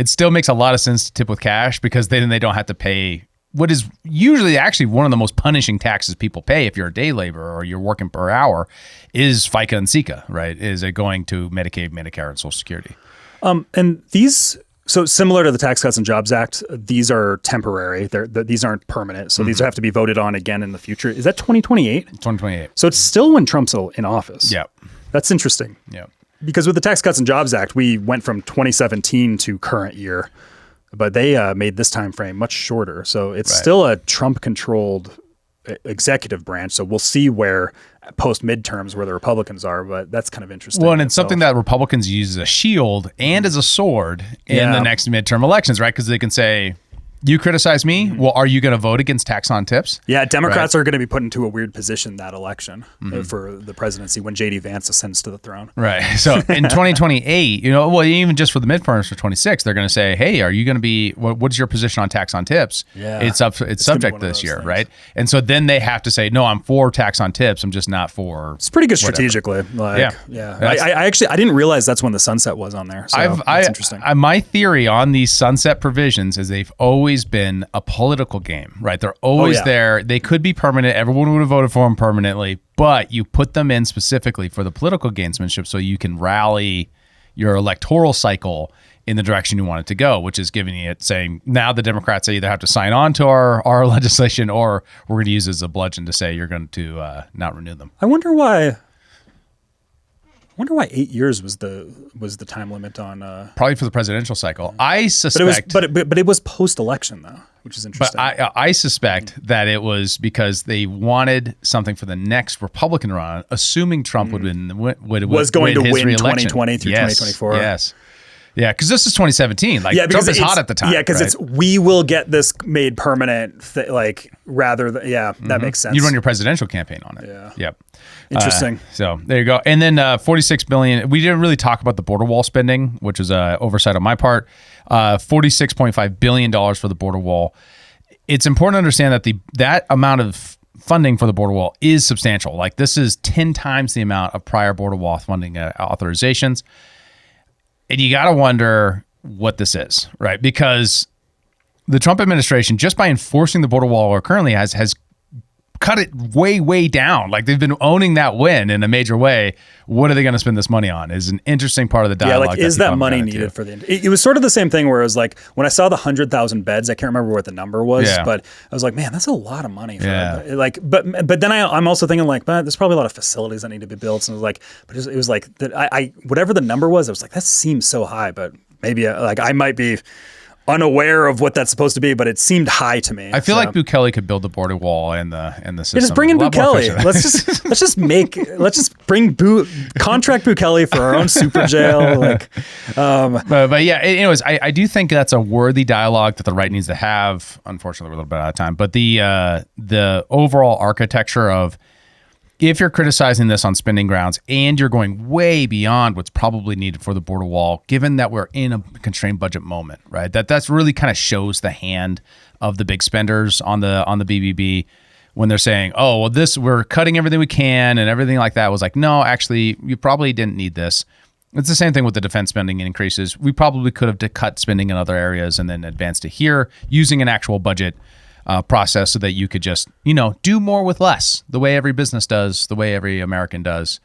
still makes a lot of sense to tip with cash because then they don't have to pay what is usually actually one of the most punishing taxes people pay if you're a day laborer or you're working per hour is FICA and SICA, right? Is it going to Medicaid, Medicare, and Social Security?
And these, so similar to the Tax Cuts and Jobs Act, these are temporary. These aren't permanent. So these have to be voted on again in the future. Is that 2028?
2028.
So it's still when Trump's in office.
Yeah.
That's interesting.
Yeah.
Because with the Tax Cuts and Jobs Act, we went from 2017 to current year. But they made this time frame much shorter. So it's still a Trump-controlled executive branch. So we'll see where post-midterms where the Republicans are. But that's kind of interesting.
Well, and it's something that Republicans use as a shield and as a sword in the next midterm elections, right? Because they can say, you criticize me? Well, are you going to vote against tax on tips?
Yeah, Democrats are going to be put into a weird position that election for the presidency when J.D. Vance ascends to the throne.
Right. So in 2028, even just for the midterms for 26, they're going to say, hey, are you going to be, what's your position on tax on tips?
Yeah.
It's subject this year, right? And so then they have to say, no, I'm for tax on tips. I'm just not for
It's pretty good
whatever.
Strategically. I didn't realize that's when the sunset was on there. So that's interesting.
My theory on these sunset provisions is they've always been a political game, right? They're always there. They could be permanent. Everyone would have voted for them permanently, but you put them in specifically for the political gamesmanship so you can rally your electoral cycle in the direction you want it to go, which is giving it saying now the Democrats either have to sign on to our legislation or we're going to use it as a bludgeon to say you're going to not renew them.
I wonder why 8 years was the time limit on
probably for the presidential cycle. I suspect,
but it was post-election though, which is interesting.
But I suspect that it was because they wanted something for the next Republican run, assuming Trump was going to win
2020 through 2024.
Yes. Yeah, because this is 2017. Trump is hot at the time.
Yeah, because it's we will get this made permanent. Rather than that makes sense.
You run your presidential campaign on it.
Yeah.
Yep.
Interesting.
So there you go. And then $46 billion. We didn't really talk about the border wall spending, which was an oversight on my part. $46.5 billion for the border wall. It's important to understand that that amount of funding for the border wall is substantial. This is 10 times the amount of prior border wall funding authorizations. And you got to wonder what this is, right? Because the Trump administration, just by enforcing the border wall or currently has cut it way down. Like they've been owning that win in a major way. What are they going to spend this money on is an interesting part of the dialogue.
Yeah, like is that money needed for the? It was sort of the same thing where it was like when I saw the 100,000 beds, I can't remember what the number was, but I was like, man, that's a lot of money. For like, but then I'm also thinking like, but there's probably a lot of facilities that need to be built, and it was like, but it was like that. I whatever the number was, I was like, that seems so high, but maybe like I might be unaware of what that's supposed to be, but it seemed high to me.
I feel like Bukele could build the border wall and the system.
Just bring in Bukele. let's just bring contract Bukele for our own super jail. Like,
but yeah. Anyways, I do think that's a worthy dialogue that the right needs to have. Unfortunately, we're a little bit out of time, but the overall architecture of, if you're criticizing this on spending grounds and you're going way beyond what's probably needed for the border wall, given that we're in a constrained budget moment, right? That's really kind of shows the hand of the big spenders on the BBB when they're saying, oh, well, we're cutting everything we can and everything like that. Was like, no, actually, you probably didn't need this. It's the same thing with the defense spending increases. We probably could have cut spending in other areas and then advanced it here using an actual budget process so that you could just, do more with less, the way every business does, the way every American does,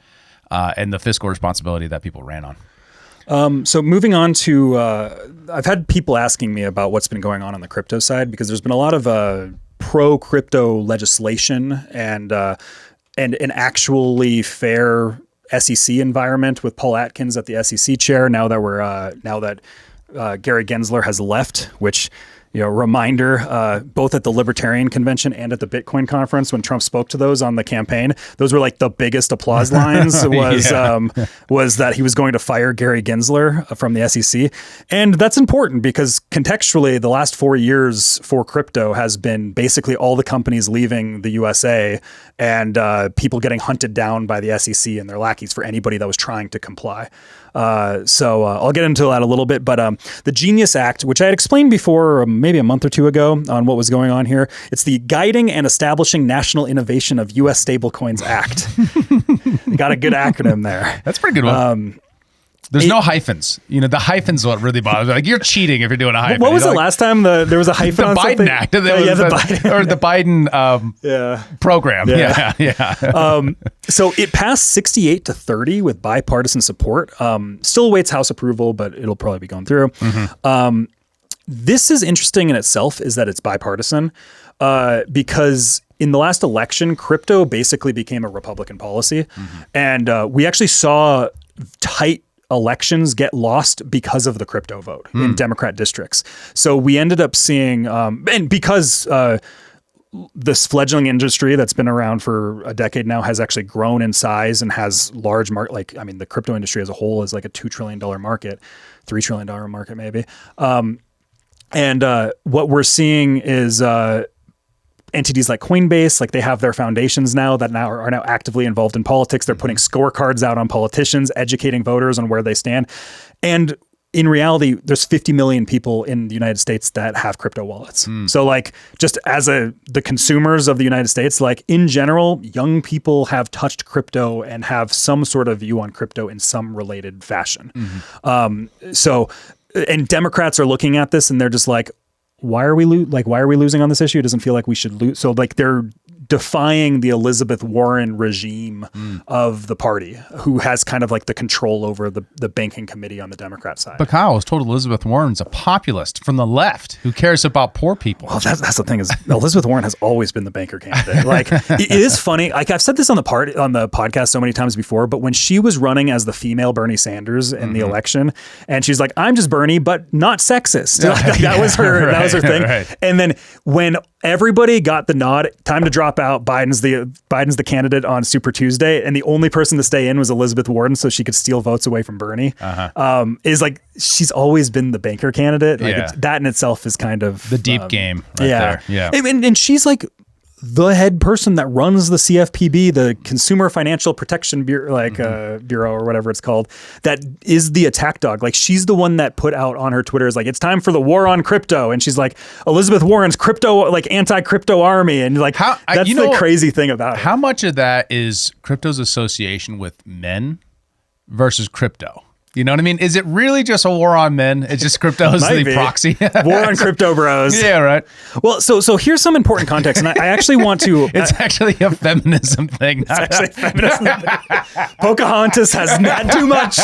and the fiscal responsibility that people ran on.
So moving on to, I've had people asking me about what's been going on the crypto side, because there's been a lot of pro-crypto legislation and an actually fair SEC environment with Paul Atkins at the SEC chair. Now that Gary Gensler has left, which, reminder, both at the Libertarian Convention and at the Bitcoin conference, when Trump spoke to those on the campaign, those were like the biggest applause lines was that he was going to fire Gary Gensler from the SEC. And that's important because contextually, the last 4 years for crypto has been basically all the companies leaving the USA and people getting hunted down by the SEC and their lackeys for anybody that was trying to comply. So I'll get into that a little bit, but the Genius Act, which I had explained before, maybe a month or two ago, on what was going on here, it's the Guiding and Establishing National Innovation of U.S. Stablecoins Act. Got a good acronym there.
That's a pretty good one. There's no hyphens. The hyphens what really bothers me. Like, you're cheating if you're doing a hyphen.
What was the last time there was a hyphen
the
on
Biden
something?
Act. Or the Biden program. Yeah.
So it passed 68-30 with bipartisan support. Still awaits House approval, but it'll probably be going through. Mm-hmm. This is interesting in itself, is that it's bipartisan, because in the last election, crypto basically became a Republican policy. Mm-hmm. And we actually saw tight elections get lost because of the crypto vote in Democrat districts. So we ended up seeing, and because this fledgling industry that's been around for a decade now has actually grown in size and has large the crypto industry as a whole is like a $2 trillion market, $3 trillion market maybe. And what we're seeing is entities like Coinbase, like they have their foundations now that are now actively involved in politics. They're putting scorecards out on politicians, educating voters on where they stand. And in reality, there's 50 million people in the United States that have crypto wallets. So like, just as the consumers of the United States, like in general, young people have touched crypto and have some sort of view on crypto in some related fashion. And Democrats are looking at this and they're just like, why are we losing on this issue? It doesn't feel like we should lose. So like they're defying the Elizabeth Warren regime of the party, who has kind of like the control over the banking committee on the Democrat side.
But Kyle was told Elizabeth Warren's a populist from the left who cares about poor people.
Well, that's the thing, is Elizabeth Warren has always been the banker candidate. Like it is funny. Like I've said this on the podcast so many times before, but when she was running as the female Bernie Sanders in the election, and she's like, I'm just Bernie, but not sexist. That was her thing. Right. And then when everybody got the nod, time to drop out, Biden's the candidate on Super Tuesday, and the only person to stay in was Elizabeth Warren, so she could steal votes away from Bernie. Is like, she's always been the banker candidate. Like that in itself is kind of
the deep game right there. Yeah.
And she's like the head person that runs the CFPB, the Consumer Financial Protection Bureau, Bureau or whatever it's called, that is the attack dog. Like she's the one that put out on her Twitter is like, it's time for the war on crypto. And she's like, Elizabeth Warren's crypto, like anti-crypto army. And like, that's the crazy thing about it.
How much of that is crypto's association with men versus crypto? You know what I mean? Is it really just a war on men? It's just crypto is
Might
the
be.
proxy.
War on crypto bros.
Yeah, right.
Well, so here's some important context, and I actually want to.
It's actually a feminism thing.
It's actually feminism. Pocahontas has had too much.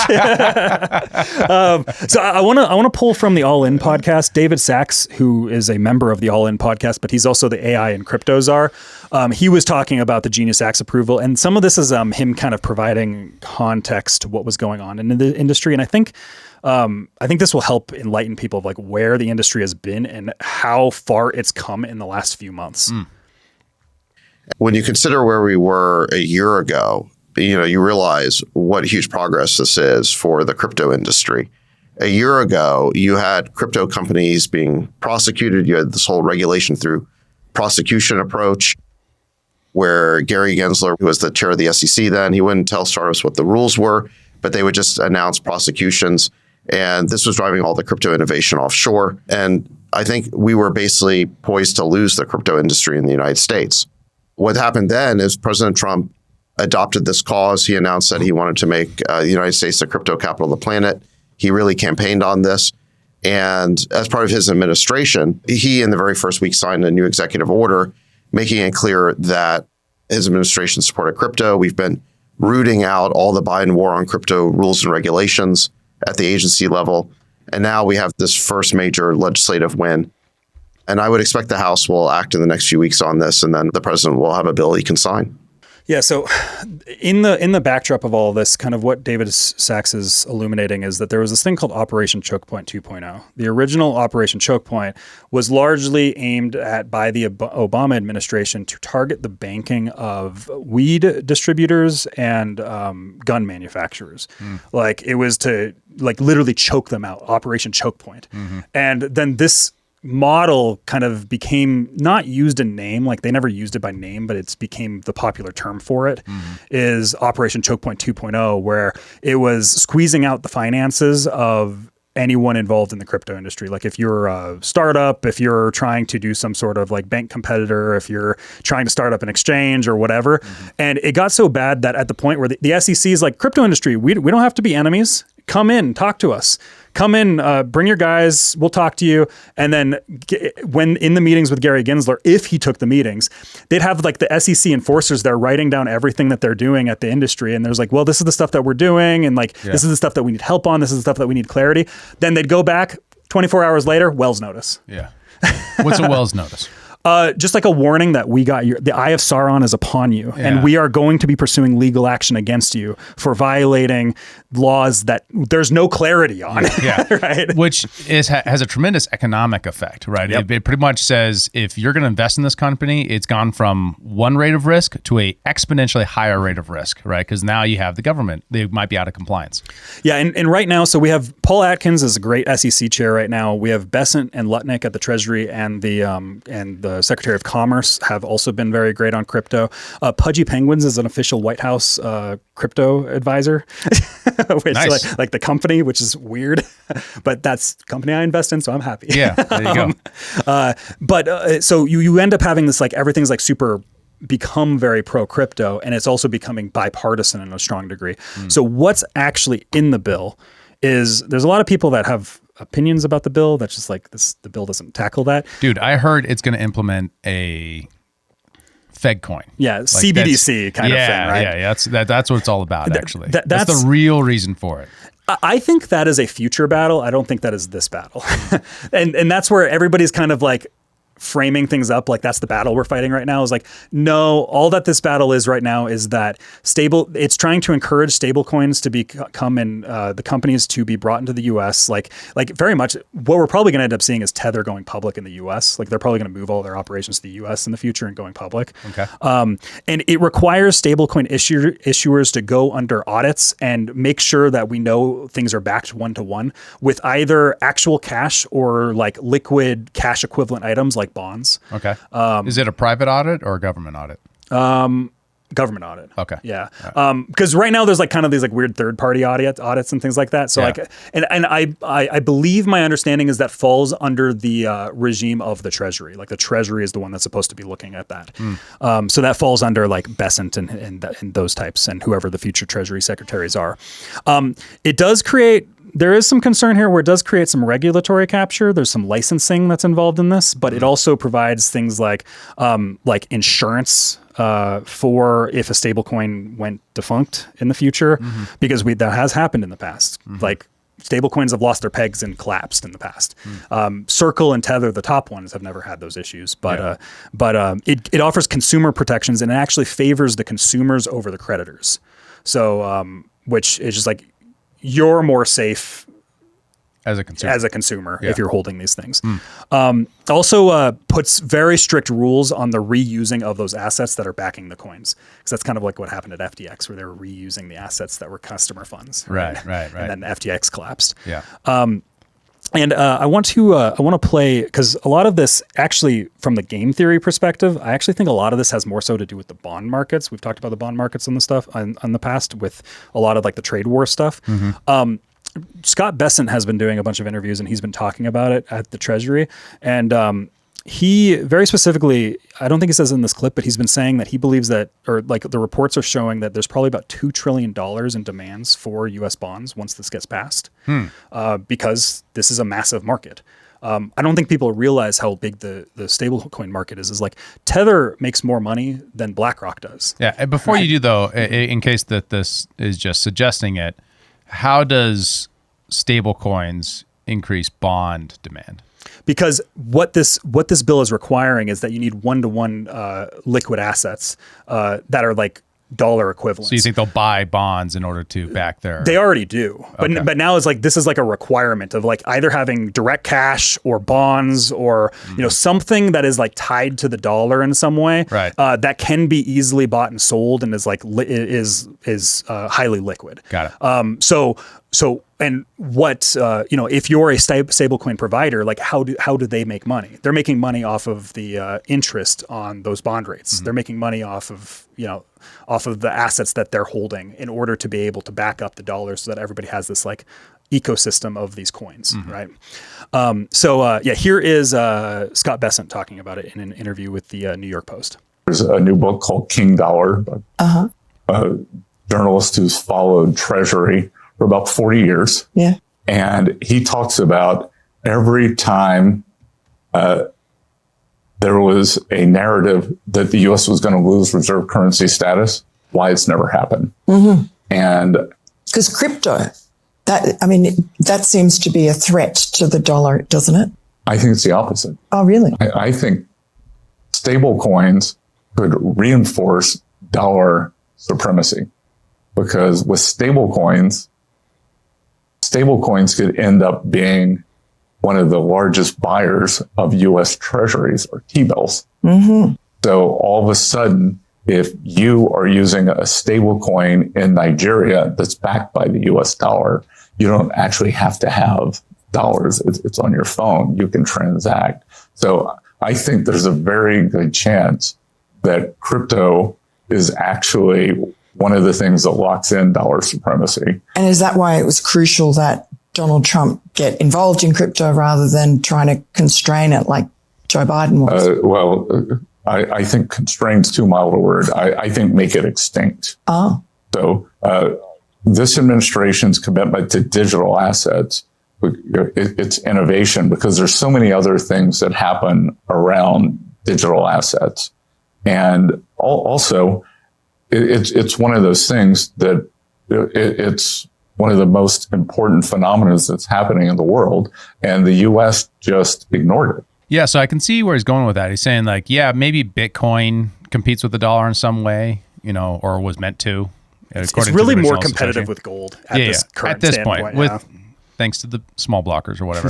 So I want to pull from the All In podcast. David Sachs, who is a member of the All In podcast, but he's also the AI and crypto czar. He was talking about the Genius Acts approval, and some of this is him kind of providing context to what was going on in the industry. And I think this will help enlighten people of like where the industry has been and how far it's come in the last few months.
When you consider where we were a year ago, you realize what huge progress this is for the crypto industry. A year ago, you had crypto companies being prosecuted. You had this whole regulation through prosecution approach, where Gary Gensler, who was the chair of the SEC then, he wouldn't tell startups what the rules were, but they would just announce prosecutions. And this was driving all the crypto innovation offshore. And I think we were basically poised to lose the crypto industry in the United States. What happened then is President Trump adopted this cause. He announced that he wanted to make the United States the crypto capital of the planet. He really campaigned on this. And as part of his administration, he in the very first week signed a new executive order, making it clear that his administration supported crypto. We've been rooting out all the Biden war on crypto rules and regulations at the agency level. And now we have this first major legislative win. And I would expect the House will act in the next few weeks on this, and then the president will have a bill he can sign.
Yeah. So in the backdrop of all of this, kind of what David Sachs is illuminating is that there was this thing called Operation Choke Point 2.0. The original Operation Choke Point was largely aimed at by the Obama administration to target the banking of weed distributors and gun manufacturers. Like it was to like literally choke them out, Operation Choke Point. And then this model kind of became not used in name, like they never used it by name, but it's became the popular term for it, is Operation Choke Point 2.0, where it was squeezing out the finances of anyone involved in the crypto industry. Like if you're a startup, if you're trying to do some sort of like bank competitor, if you're trying to start up an exchange or whatever. And it got so bad that at the point where the SEC is like, crypto industry, we don't have to be enemies. Come in, talk to us. Come in, bring your guys, we'll talk to you. And then when in the meetings with Gary Gensler, if he took the meetings, they'd have like the SEC enforcers there writing down everything that they're doing at the industry. And there's like, well, this is the stuff that we're doing. And like, this is the stuff that we need help on. This is the stuff that we need clarity. Then they'd go back 24 hours later, Wells notice.
Yeah. What's a Wells notice?
Just like a warning that we got the eye of Sauron is upon you, and we are going to be pursuing legal action against you for violating laws that there's no clarity on.
Yeah,
right.
Which has a tremendous economic effect, right?
Yep.
It pretty much says if you're going to invest in this company, it's gone from one rate of risk to a exponentially higher rate of risk, right? Because now you have the government; they might be out of compliance.
Yeah, and right now, so we have Paul Atkins is a great SEC chair right now. We have Bessent and Lutnick at the Treasury, and the Secretary of Commerce have also been very great on crypto. Pudgy Penguins is an official White House crypto advisor, which
Nice.
like the company, which is weird, but that's the company I invest in, so I'm happy.
Yeah, there you go.
But so you end up having this like everything's like super become very pro crypto, and it's also becoming bipartisan in a strong degree. So what's actually in the bill is there's a lot of people that have opinions about the bill that's just like the bill doesn't tackle that.
Dude, I heard it's going to implement a Fed coin.
Yeah,
Like
CBDC kind of thing, right?
Yeah, that's what it's all about, actually. That's
that's
the real reason for it.
I think that is a future battle. I don't think that is this battle. and that's where everybody's kind of like framing things up like that's the battle we're fighting right now is like, no, all that this battle is right now is that it's trying to encourage stable coins to become and the companies to be brought into the US. Like very much what we're probably going to end up seeing is Tether going public in the US. Like they're probably going to move all their operations to the US in the future and going public.
Okay.
And it requires stablecoin issuers to go under audits and make sure that we know things are backed one-to-one with either actual cash or like liquid cash equivalent items like bonds.
Okay. Is it a private audit or a government audit?
Government audit.
Okay.
Yeah. Because right now there's like kind of these like weird third party audits and things like that. So like, and I believe my understanding is that falls under the regime of the Treasury. Like the Treasury is the one that's supposed to be looking at that. So that falls under like Bessent and those types and whoever the future Treasury secretaries are. It does create. There is some concern here where it does create some regulatory capture. There's some licensing that's involved in this, but it also provides things like insurance for if a stablecoin went defunct in the future, because that has happened in the past. Like stablecoins have lost their pegs and collapsed in the past. Circle and Tether, the top ones, have never had those issues, but it offers consumer protections and it actually favors the consumers over the creditors. So which is just like, you're more safe as a consumer if you're holding these things. Also puts very strict rules on the reusing of those assets that are backing the coins. Because that's kind of like what happened at FTX, where they were reusing the assets that were customer funds.
Right.
And then FTX collapsed.
Yeah.
And I want to play, because a lot of this actually, from the game theory perspective, I actually think a lot of this has more so to do with the bond markets. We've talked about the bond markets and the stuff on the past with a lot of like the trade war stuff. Scott Bessent has been doing a bunch of interviews and he's been talking about it at the Treasury. And he very specifically, I don't think he says in this clip, but he's been saying that he believes that, or like the reports are showing that there's probably about $2 trillion in demands for U.S. bonds once this gets passed, because this is a massive market. I don't think people realize how big the stablecoin market is. Is like Tether makes more money than BlackRock does.
Yeah. And before you do though, in case that this is just suggesting it, how does stablecoins increase bond demand?
Because what this bill is requiring is that you need 1-to-1 liquid assets that are like dollar equivalents.
So you think they'll buy bonds in order to back their...
They already do. But now it's like, this is like a requirement of like either having direct cash or bonds or, something that is like tied to the dollar in some way.
Right.
That can be easily bought and sold and is like, is highly liquid.
Got it.
So and what if you're a stablecoin provider, like how do they make money? They're making money off of the interest on those bond rates. They're making money off of the assets that they're holding in order to be able to back up the dollar, so that everybody has this like ecosystem of these coins, right? Here is Scott Bessent talking about it in an interview with the New York Post.
There's a new book called King Dollar, a journalist who's followed Treasury for about 40 years.
Yeah.
And he talks about every time there was a narrative that the U.S. was going to lose reserve currency status, why it's never happened. And
because crypto, that seems to be a threat to the dollar, doesn't it?
I think it's the opposite.
Oh, really?
I think stable coins could reinforce dollar supremacy, because with stable coins could end up being one of the largest buyers of U.S. treasuries or T-bills. So all of a sudden, if you are using a stable coin in Nigeria that's backed by the U.S. dollar, you don't actually have to have dollars. It's on your phone. You can transact. So I think there's a very good chance that crypto is actually one of the things that locks in dollar supremacy. And
is that why it was crucial that Donald Trump get involved in crypto rather than trying to constrain it like Joe Biden was?
I think constrain's too mild a word. I think make it extinct.
Oh.
So this administration's commitment to digital assets, it's innovation, because there's so many other things that happen around digital assets. And also, it's one of those things that it's one of the most important phenomena that's happening in the world, and the U.S. just ignored it.
Yeah, so I can see where he's going with that. He's saying like, yeah, maybe Bitcoin competes with the dollar in some way, or was meant to.
It's really more competitive with gold at this current standpoint.
Thanks to the small blockers or whatever.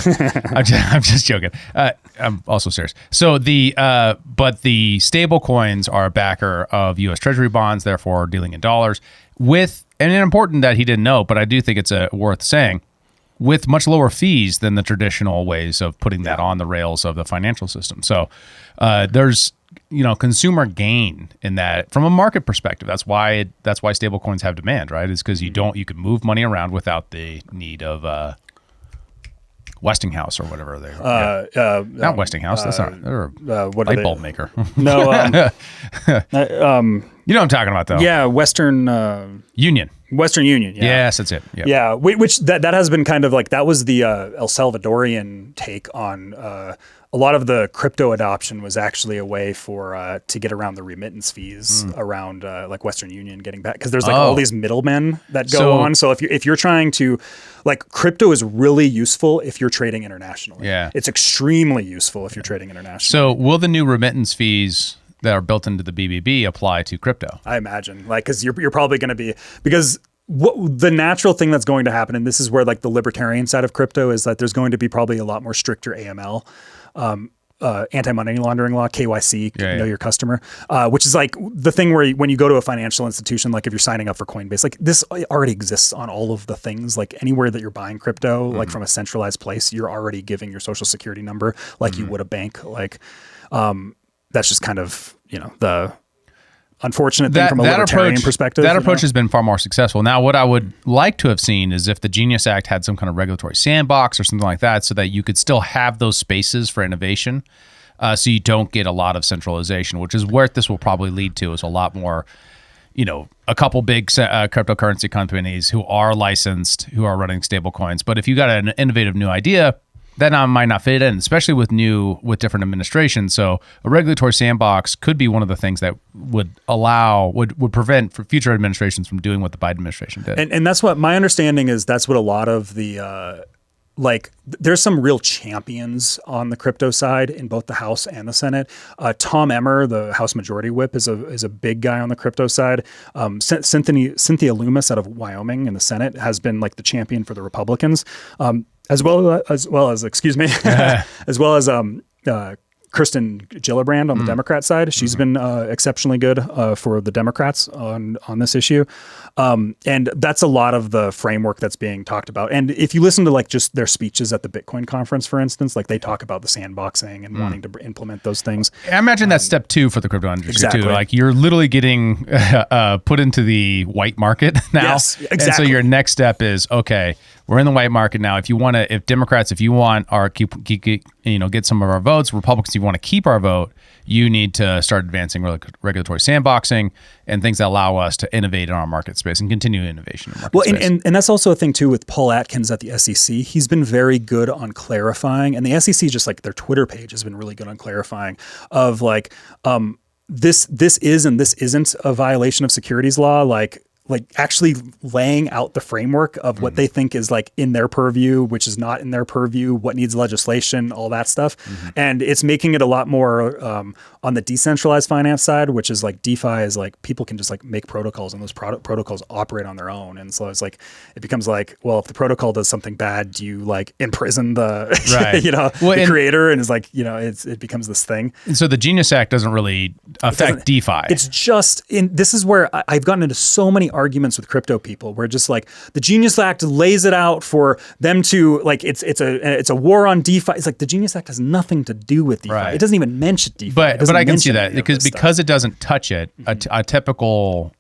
I'm just joking. I'm also serious. So but the stable coins are a backer of U.S. Treasury bonds, therefore dealing in dollars. And it's important that he didn't know, but I do think it's worth saying. with much lower fees than the traditional ways of putting that on the rails of the financial system. So there's consumer gain in that from a market perspective. That's why stable coins have demand, right? Is because you can move money around without the need of Westinghouse or whatever not Westinghouse. That's not they're a light bulb maker.
No,
you know what I'm talking about though.
Yeah, Western
Union.
Western Union. Yeah.
Yes, that's it. Yep.
Yeah, which that has been kind of like that was the El Salvadorian take on a lot of the crypto adoption was actually a way for to get around the remittance fees around like Western Union getting back because there's like all these middlemen that go on. So if you're trying to like crypto is really useful if you're trading internationally.
Yeah,
it's extremely useful if you're trading internationally.
So will the new remittance fees that are built into the BBB apply to crypto?
I imagine, like, because you're probably going to be because. The natural thing that's going to happen, and this is where like the libertarian side of crypto is that there's going to be probably a lot more stricter AML, anti-money laundering law, KYC, know your customer, which is like the thing where when you go to a financial institution, like if you're signing up for Coinbase, like this already exists on all of the things, like anywhere that you're buying crypto, like from a centralized place, you're already giving your social security number like you would a bank. Like that's just kind of, the unfortunate thing from a libertarian perspective.
That approach has been far more successful. Now, what I would like to have seen is if the Genius Act had some kind of regulatory sandbox or something like that so that you could still have those spaces for innovation so you don't get a lot of centralization, which is where this will probably lead to is a lot more, a couple big cryptocurrency companies who are licensed, who are running stable coins. But if you got an innovative new idea, that might not fit in, especially with different administrations. So a regulatory sandbox could be one of the things that would prevent for future administrations from doing what the Biden administration did.
And that's what my understanding is. That's what a lot of the there's some real champions on the crypto side in both the House and the Senate. Tom Emmer, the House Majority Whip, is a big guy on the crypto side. Cynthia Loomis out of Wyoming in the Senate has been like the champion for the Republicans. As well as Kirsten Gillibrand on the Democrat side. She's been exceptionally good for the Democrats on this issue. And that's a lot of the framework that's being talked about. And if you listen to like just their speeches at the Bitcoin conference, for instance, like they talk about the sandboxing and wanting to implement those things.
I imagine that's step 2 for the crypto industry too. Like you're literally getting put into the white market now.
Yes, exactly.
And so your next step is, okay, we're in the white market now. If you want our get some of our votes, Republicans, if you want to keep our vote, you need to start advancing regulatory sandboxing and things that allow us to innovate in our market space and continue innovation in market space.
And that's also a thing too with Paul Atkins at the SEC. He's been very good on clarifying, and the SEC, just like their Twitter page, has been really good on clarifying of like this is and this isn't a violation of securities law. Like actually laying out the framework of what they think is like in their purview, which is not in their purview, what needs legislation, all that stuff. And it's making it a lot more on the decentralized finance side, which is like DeFi is like people can just like make protocols and those protocols operate on their own. And so it's like, it becomes like, well, if the protocol does something bad, do you like imprison the, the creator? And it's like, it becomes this thing.
And so the Genius Act doesn't really affect DeFi.
It's just this is where I've gotten into so many arguments with crypto people where just like the Genius Act lays it out for them to like, it's a war on DeFi. It's like the Genius Act has nothing to do with DeFi. Right. It doesn't even mention DeFi.
But I can see that because it doesn't touch it, a typical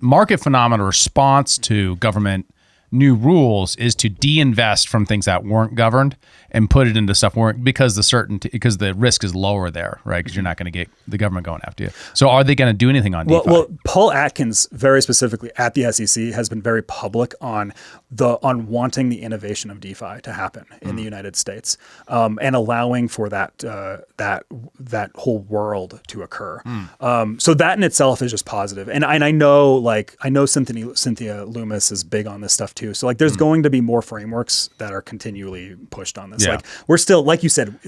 market phenomena response to government new rules is to de-invest from things that weren't governed and put it into stuff because the risk is lower there, right? Because you're not going to get the government going after you. So are they going to do anything on DeFi?
Well, Paul Atkins, very specifically at the SEC, has been very public on wanting the innovation of DeFi to happen in the United States, and allowing for that whole world to occur. So that in itself is just positive. And I know Cynthia Loomis is big on this stuff too. So like there's going to be more frameworks that are continually pushed on this. Yeah. Like we're still, like you said,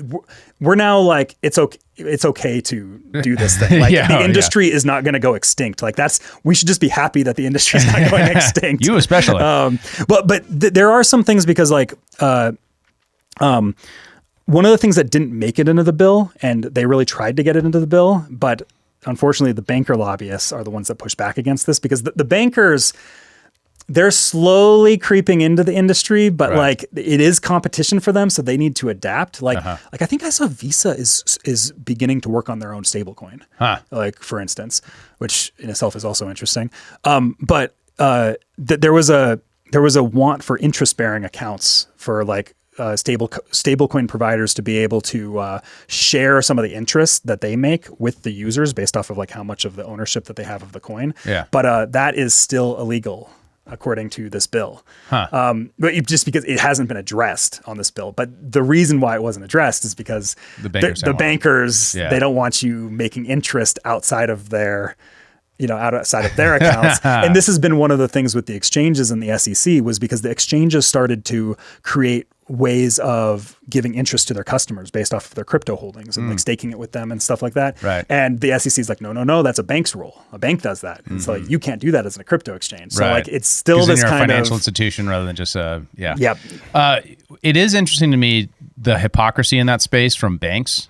we're now like it's okay to do this thing. Like the industry is not going to go extinct. Like we should just be happy that the industry is not going extinct.
You especially.
But there are some things because like one of the things that didn't make it into the bill, and they really tried to get it into the bill, but unfortunately the banker lobbyists are the ones that push back against this because the bankers, they're slowly creeping into the industry, but
Right.
like it is competition for them, so they need to adapt. Like I think I saw Visa is beginning to work on their own stablecoin. Like for instance, which in itself is also interesting. But there was a want for interest bearing accounts for like stablecoin providers to be able to share some of the interest that they make with the users based off of like how much of the ownership that they have of the coin.
Yeah.
But that is still illegal according to this bill. But just because it hasn't been addressed on this bill. But the reason why it wasn't addressed is because the bankers they don't want you making interest outside of their outside of their accounts. And this has been one of the things with the exchanges and the SEC was because the exchanges started to create ways of giving interest to their customers based off of their crypto holdings and like staking it with them and stuff like that.
Right.
And the SEC is like, no, that's a bank's rule. A bank does that. It's like, you can't do that as a crypto exchange. So like, it's still
'Cause
this
then you're
kind
a financial
of
institution rather than just
Yep.
It is interesting to me, the hypocrisy in that space from banks,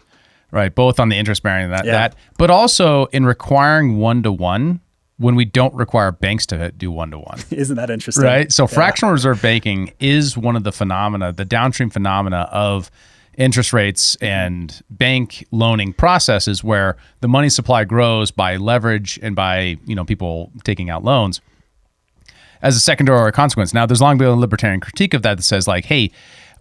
right? Both on the interest bearing that, but also in requiring 1-to-1 when we don't require banks to do 1-to-1.
Isn't that interesting?
Right. So fractional reserve banking is one of the phenomena, the downstream phenomena of interest rates and bank loaning processes where the money supply grows by leverage and by, people taking out loans as a secondary consequence. Now, there's long been a libertarian critique of that says like, hey,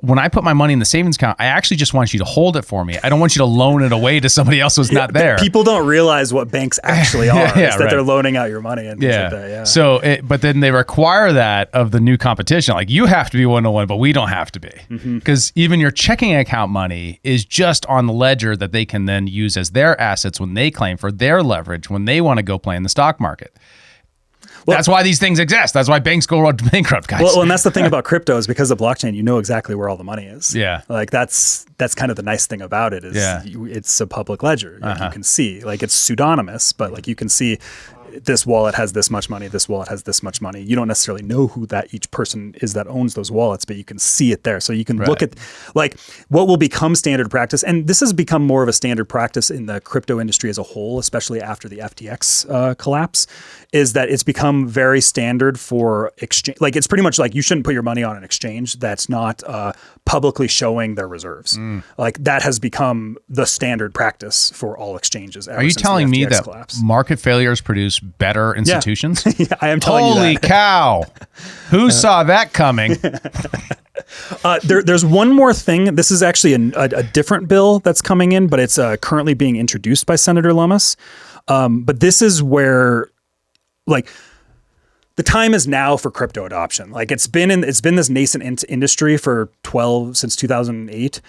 when I put my money in the savings account, I actually just want you to hold it for me. I don't want you to loan it away to somebody else who's not there.
People don't realize what banks actually are. Is that they're loaning out your money and things like that. Yeah.
So, but then they require that of the new competition. Like you have to be 1-to-1, but we don't have to be. Because even your checking account money is just on the ledger that they can then use as their assets when they claim for their leverage when they want to go play in the stock market. Well, that's why these things exist. That's why banks go bankrupt, guys.
Well, and that's the thing about crypto is because of blockchain, you know exactly where all the money is.
Yeah.
Like that's kind of the nice thing about it is it's a public ledger. Like you can see, like it's pseudonymous, but like you can see this wallet has this much money, this wallet has this much money. You don't necessarily know who that each person is that owns those wallets, but you can see it there. So you can look at like what will become standard practice. And this has become more of a standard practice in the crypto industry as a whole, especially after the FTX collapse, is that it's become very standard for exchange. Like it's pretty much like you shouldn't put your money on an exchange that's not publicly showing their reserves. Like that has become the standard practice for all exchanges.
Are you telling me that market failures produce better institutions?
Yeah, I am telling you that.
Holy cow. Who saw that coming?
There's one more thing. This is actually a different bill that's coming in, but it's currently being introduced by Senator Lummis. But this is where, like, the time is now for crypto adoption. Like it's been this nascent industry for since 2008.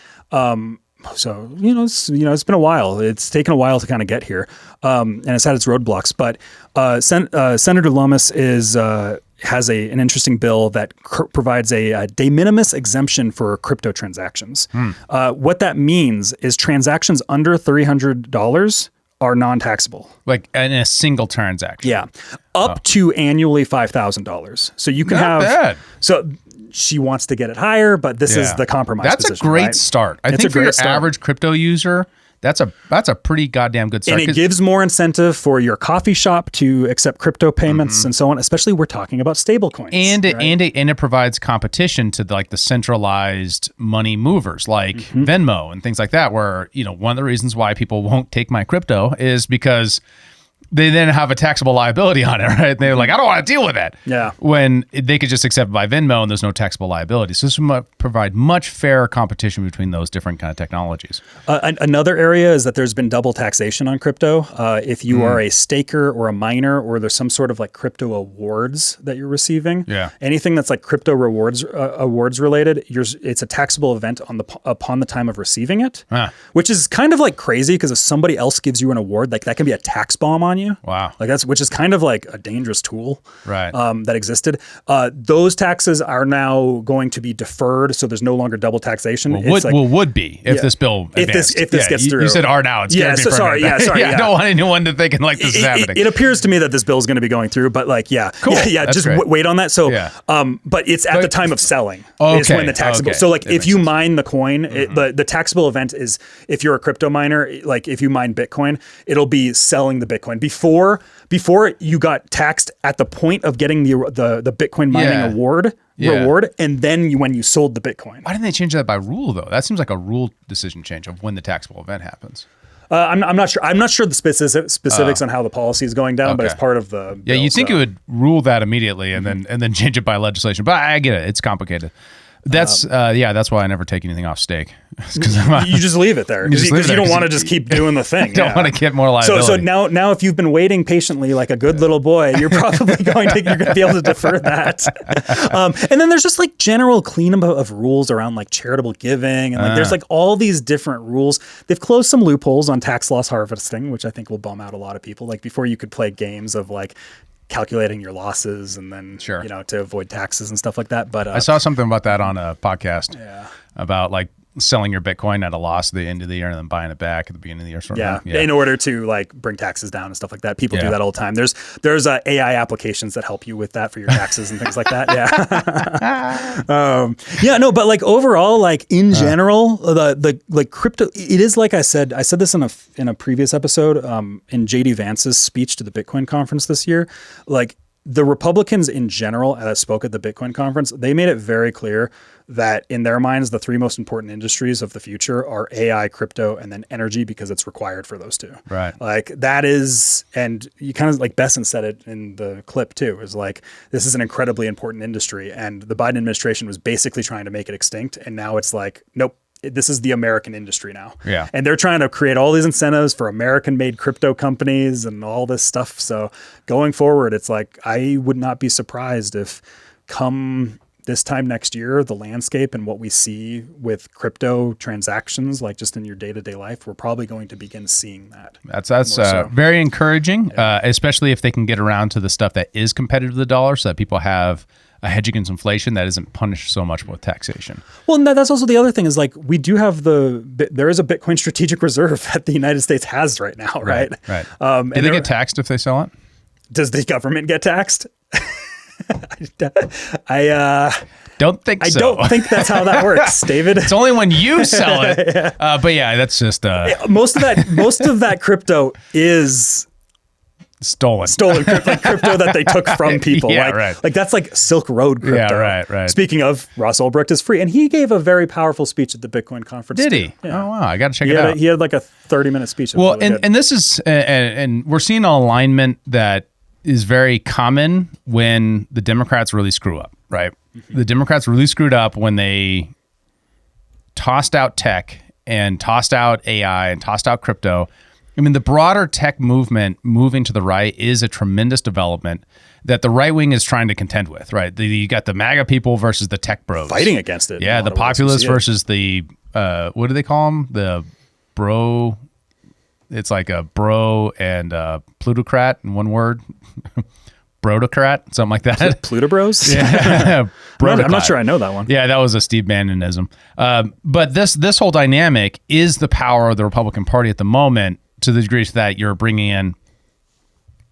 So, it's been a while. It's taken a while to kind of get here. And it's had its roadblocks, but Senator Lummis has an interesting bill that provides a de minimis exemption for crypto transactions. What that means is transactions under $300 are non-taxable.
Like in a single transaction.
Yeah. Up to annually $5,000. So you can
Not bad.
So she wants to get it higher, but this is the compromise
That's
position,
a great
right?
start. I think for your average crypto user, that's a pretty goddamn good start.
And it gives more incentive for your coffee shop to accept crypto payments and so on, especially we're talking about stable coins.
And it provides competition to the centralized money movers like Venmo and things like that, where, one of the reasons why people won't take my crypto is because they then have a taxable liability on it, right? They're like, I don't want to deal with that.
Yeah.
When they could just accept it by Venmo and there's no taxable liability. So this would provide much fairer competition between those different kind of technologies.
Another area is that there's been double taxation on crypto. If you are a staker or a miner, or there's some sort of like crypto awards that you're receiving, anything that's like crypto awards related, it's a taxable event upon the time of receiving it, which is kind of like crazy because if somebody else gives you an award, like that can be a tax bomb on you.
Wow.
Like which is kind of like a dangerous tool
right.
That existed. Those taxes are now going to be deferred, so there's no longer double taxation.
Would be if this bill advanced.
If this gets through.
You said are now. It's
sorry.
I don't want anyone to think like this is happening.
It appears to me that this bill is going to be going through, but like,
cool.
Just wait on that. So, but it's at the time of selling is when the taxable. So like if you mine the coin, the taxable event is if you're a crypto miner, like if you mine Bitcoin, it'll be selling the Bitcoin. before you got taxed at the point of getting the Bitcoin mining reward, and then when you sold the Bitcoin.
Why didn't they change that by rule though? That seems like a rule decision change of when the taxable event happens.
I'm not sure. I'm not sure the specifics on how the policy is going down, but it's part of the bill,
you think it would rule that immediately and then change it by legislation. But I get it. It's complicated. That's that's why I never take anything off stake.
You just leave it there because you don't want to just keep doing the thing.
Don't want to get more liability.
So now if you've been waiting patiently like a good little boy, you're probably going to be able to defer that. And then there's just like general cleanup of rules around like charitable giving, and like there's like all these different rules. They've closed some loopholes on tax loss harvesting, which I think will bum out a lot of people. Like before, you could play games of like calculating your losses and then to avoid taxes and stuff like that. But
I saw something about that on a podcast about like selling your Bitcoin at a loss at the end of the year and then buying it back at the beginning of the year. Sort of
in order to like bring taxes down and stuff like that. People do that all the time. There's AI applications that help you with that for your taxes and things like that. But like overall, like in general, the like crypto, it is like I said this in a previous episode, in JD Vance's speech to the Bitcoin conference this year, like the Republicans in general that spoke at the Bitcoin conference, they made it very clear that in their minds, the three most important industries of the future are AI, crypto, and then energy, because it's required for those two.
Right.
Like that is, and you kind of like Besson said it in the clip too, is like, this is an incredibly important industry. And the Biden administration was basically trying to make it extinct. And now it's like, nope. This is the American industry now.
Yeah.
And they're trying to create all these incentives for American-made crypto companies and all this stuff. So going forward, it's like, I would not be surprised if come this time next year, the landscape and what we see with crypto transactions, like just in your day-to-day life, we're probably going to begin seeing that.
That's very encouraging, especially if they can get around to the stuff that is competitive to the dollar so that people have a hedge against inflation that isn't punished so much with taxation.
Well, and that's also the other thing is like, we do have there is a Bitcoin strategic reserve that the United States has right now, right?
Right. Do they get taxed if they sell it?
Does the government get taxed? I
don't think so.
I don't think that's how that works, David.
It's only when you sell it. But yeah, that's just
most of that crypto is
stolen
like crypto that they took from people. Like that's like Silk Road crypto.
Yeah, right.
Speaking of, Ross Ulbricht is free, and he gave a very powerful speech at the Bitcoin conference.
Did he?
Yeah.
Oh wow, I got to check it out.
He had like a 30-minute speech.
Well, and this is and we're seeing an alignment that is very common when the Democrats really screw up, right? Mm-hmm. The Democrats really screwed up when they tossed out tech and tossed out AI and tossed out crypto. I mean, the broader tech movement moving to the right is a tremendous development that the right wing is trying to contend with, right? You got the MAGA people versus the tech bros.
Fighting against it.
Yeah, the populists versus the, what do they call them? The bro, it's like a bro and a plutocrat in one word. Brodocrat, something like that.
Pluto Bros?
Yeah.
I'm not sure I know that one.
Yeah, that was a Steve Bannonism. But this whole dynamic is the power of the Republican Party at the moment, to the degree that you're bringing in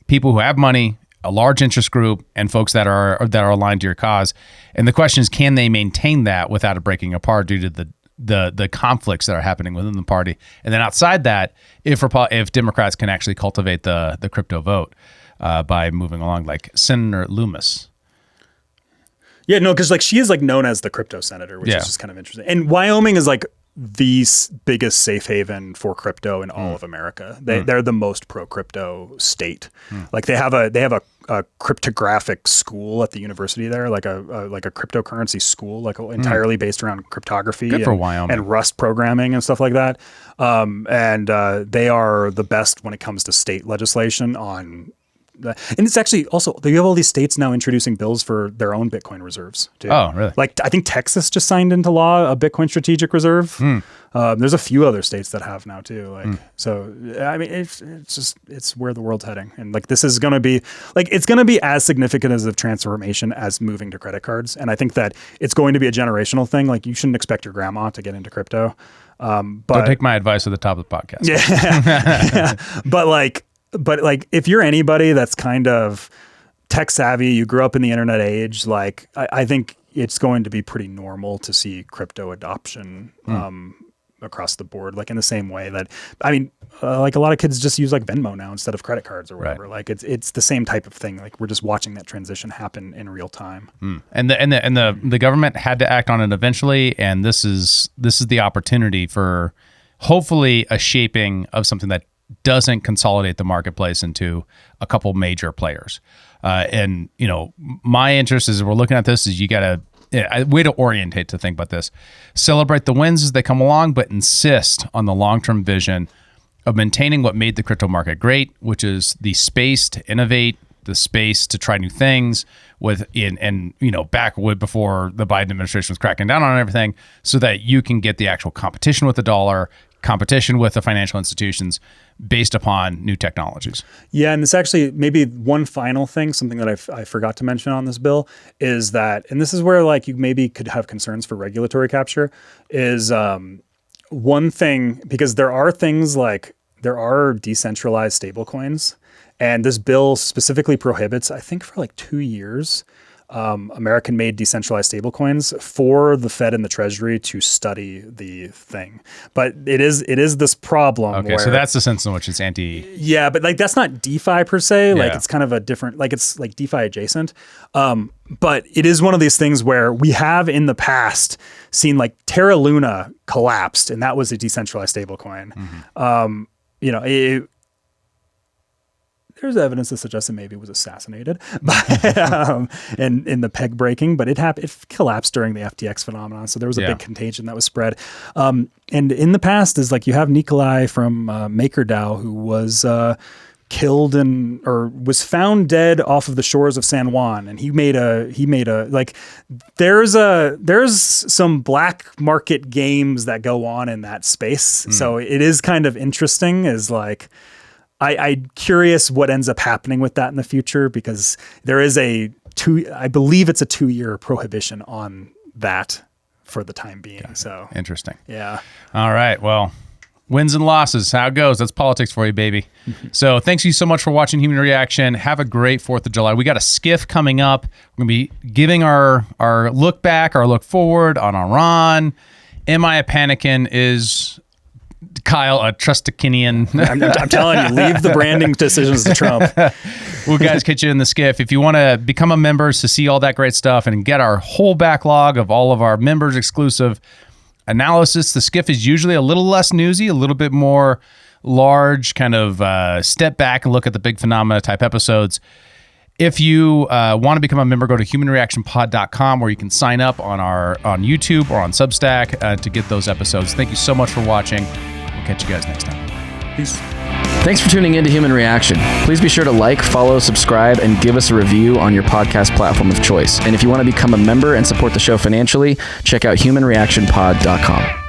people who have money, a large interest group, and folks that are aligned to your cause. And the question is, can they maintain that without it breaking apart due to the conflicts that are happening within the party? And then outside that, if Democrats can actually cultivate the crypto vote by moving along, like Senator Loomis.
Yeah, no, because like she is like known as the crypto senator, which is just kind of interesting. And Wyoming is like the biggest safe haven for crypto in all of America. They're the most pro crypto state. Like they have a cryptographic school at the university there, like a cryptocurrency school, like entirely based around cryptography and Rust programming and stuff like that. And they are the best when it comes to state legislation on. And it's actually also, you have all these states now introducing bills for their own Bitcoin reserves too.
Oh, really?
Like I think Texas just signed into law a Bitcoin strategic reserve. There's a few other states that have now too. Like, so I mean, it's where the world's heading. And like, this is going to be like, it's going to be as significant as a transformation as moving to credit cards. And I think that it's going to be a generational thing. Like you shouldn't expect your grandma to get into crypto. But
don't take my advice at the top of the podcast.
Yeah. But like, if you're anybody that's kind of tech savvy, you grew up in the internet age, like I think it's going to be pretty normal to see crypto adoption across the board. Like in the same way that, I mean, like a lot of kids just use like Venmo now instead of credit cards or whatever.
Right.
Like it's the same type of thing. Like we're just watching that transition happen in real time.
And the government had to act on it eventually, and this is the opportunity for hopefully a shaping of something that doesn't consolidate the marketplace into a couple major players. And my interest is we're looking at this is you got to a way to orientate to think about this. Celebrate the wins as they come along, but insist on the long-term vision of maintaining what made the crypto market great, which is the space to innovate, the space to try new things back before the Biden administration was cracking down on everything, so that you can get the actual competition with the dollar, competition with the financial institutions based upon new technologies.
Yeah, and this actually maybe one final thing, something that I forgot to mention on this bill is that, and this is where like you maybe could have concerns for regulatory capture, is one thing, because there are things like there are decentralized stablecoins, and this bill specifically prohibits, I think for like 2 years, American-made decentralized stablecoins for the Fed and the Treasury to study the thing. But it is this problem.
Okay,
where,
so that's the sense in which it's anti.
Yeah, but like that's not DeFi per se. Like
Yeah.
it's kind of a different, like it's like DeFi adjacent. But it is one of these things where we have in the past seen like Terra Luna collapsed, and that was a decentralized stablecoin. There's evidence that suggests that maybe it was assassinated and in the peg breaking, but it collapsed during the FTX phenomenon. So there was a big contagion that was spread. And in the past is like you have Nikolai from MakerDAO who was killed or was found dead off of the shores of San Juan. And he made a like, there's some black market games that go on in that space. So it is kind of interesting is like, I'm curious what ends up happening with that in the future, because there is I believe it's a 2-year prohibition on that for the time being. Okay. So
interesting.
Yeah.
All right. Well, wins and losses, how it goes. That's politics for you, baby. So thanks you so much for watching Human Reaction. Have a great 4th of July. We got a skiff coming up. We're going to be giving our look back, our look forward on Iran. Am I a Panican? Is Kyle a Trustakinian?
I'm telling you, leave the branding decisions to Trump.
We'll guys catch you in the skiff. If you want to become a member to see all that great stuff and get our whole backlog of all of our members exclusive analysis, the skiff is usually a little less newsy, a little bit more large, kind of step back and look at the big phenomena type episodes. If you want to become a member, go to humanreactionpod.com, where you can sign up on YouTube or on Substack to get those episodes. Thank you so much for watching. We'll catch you guys next time.
Peace.
Thanks for tuning in to Human Reaction. Please be sure to like, follow, subscribe, and give us a review on your podcast platform of choice. And if you want to become a member and support the show financially, check out humanreactionpod.com.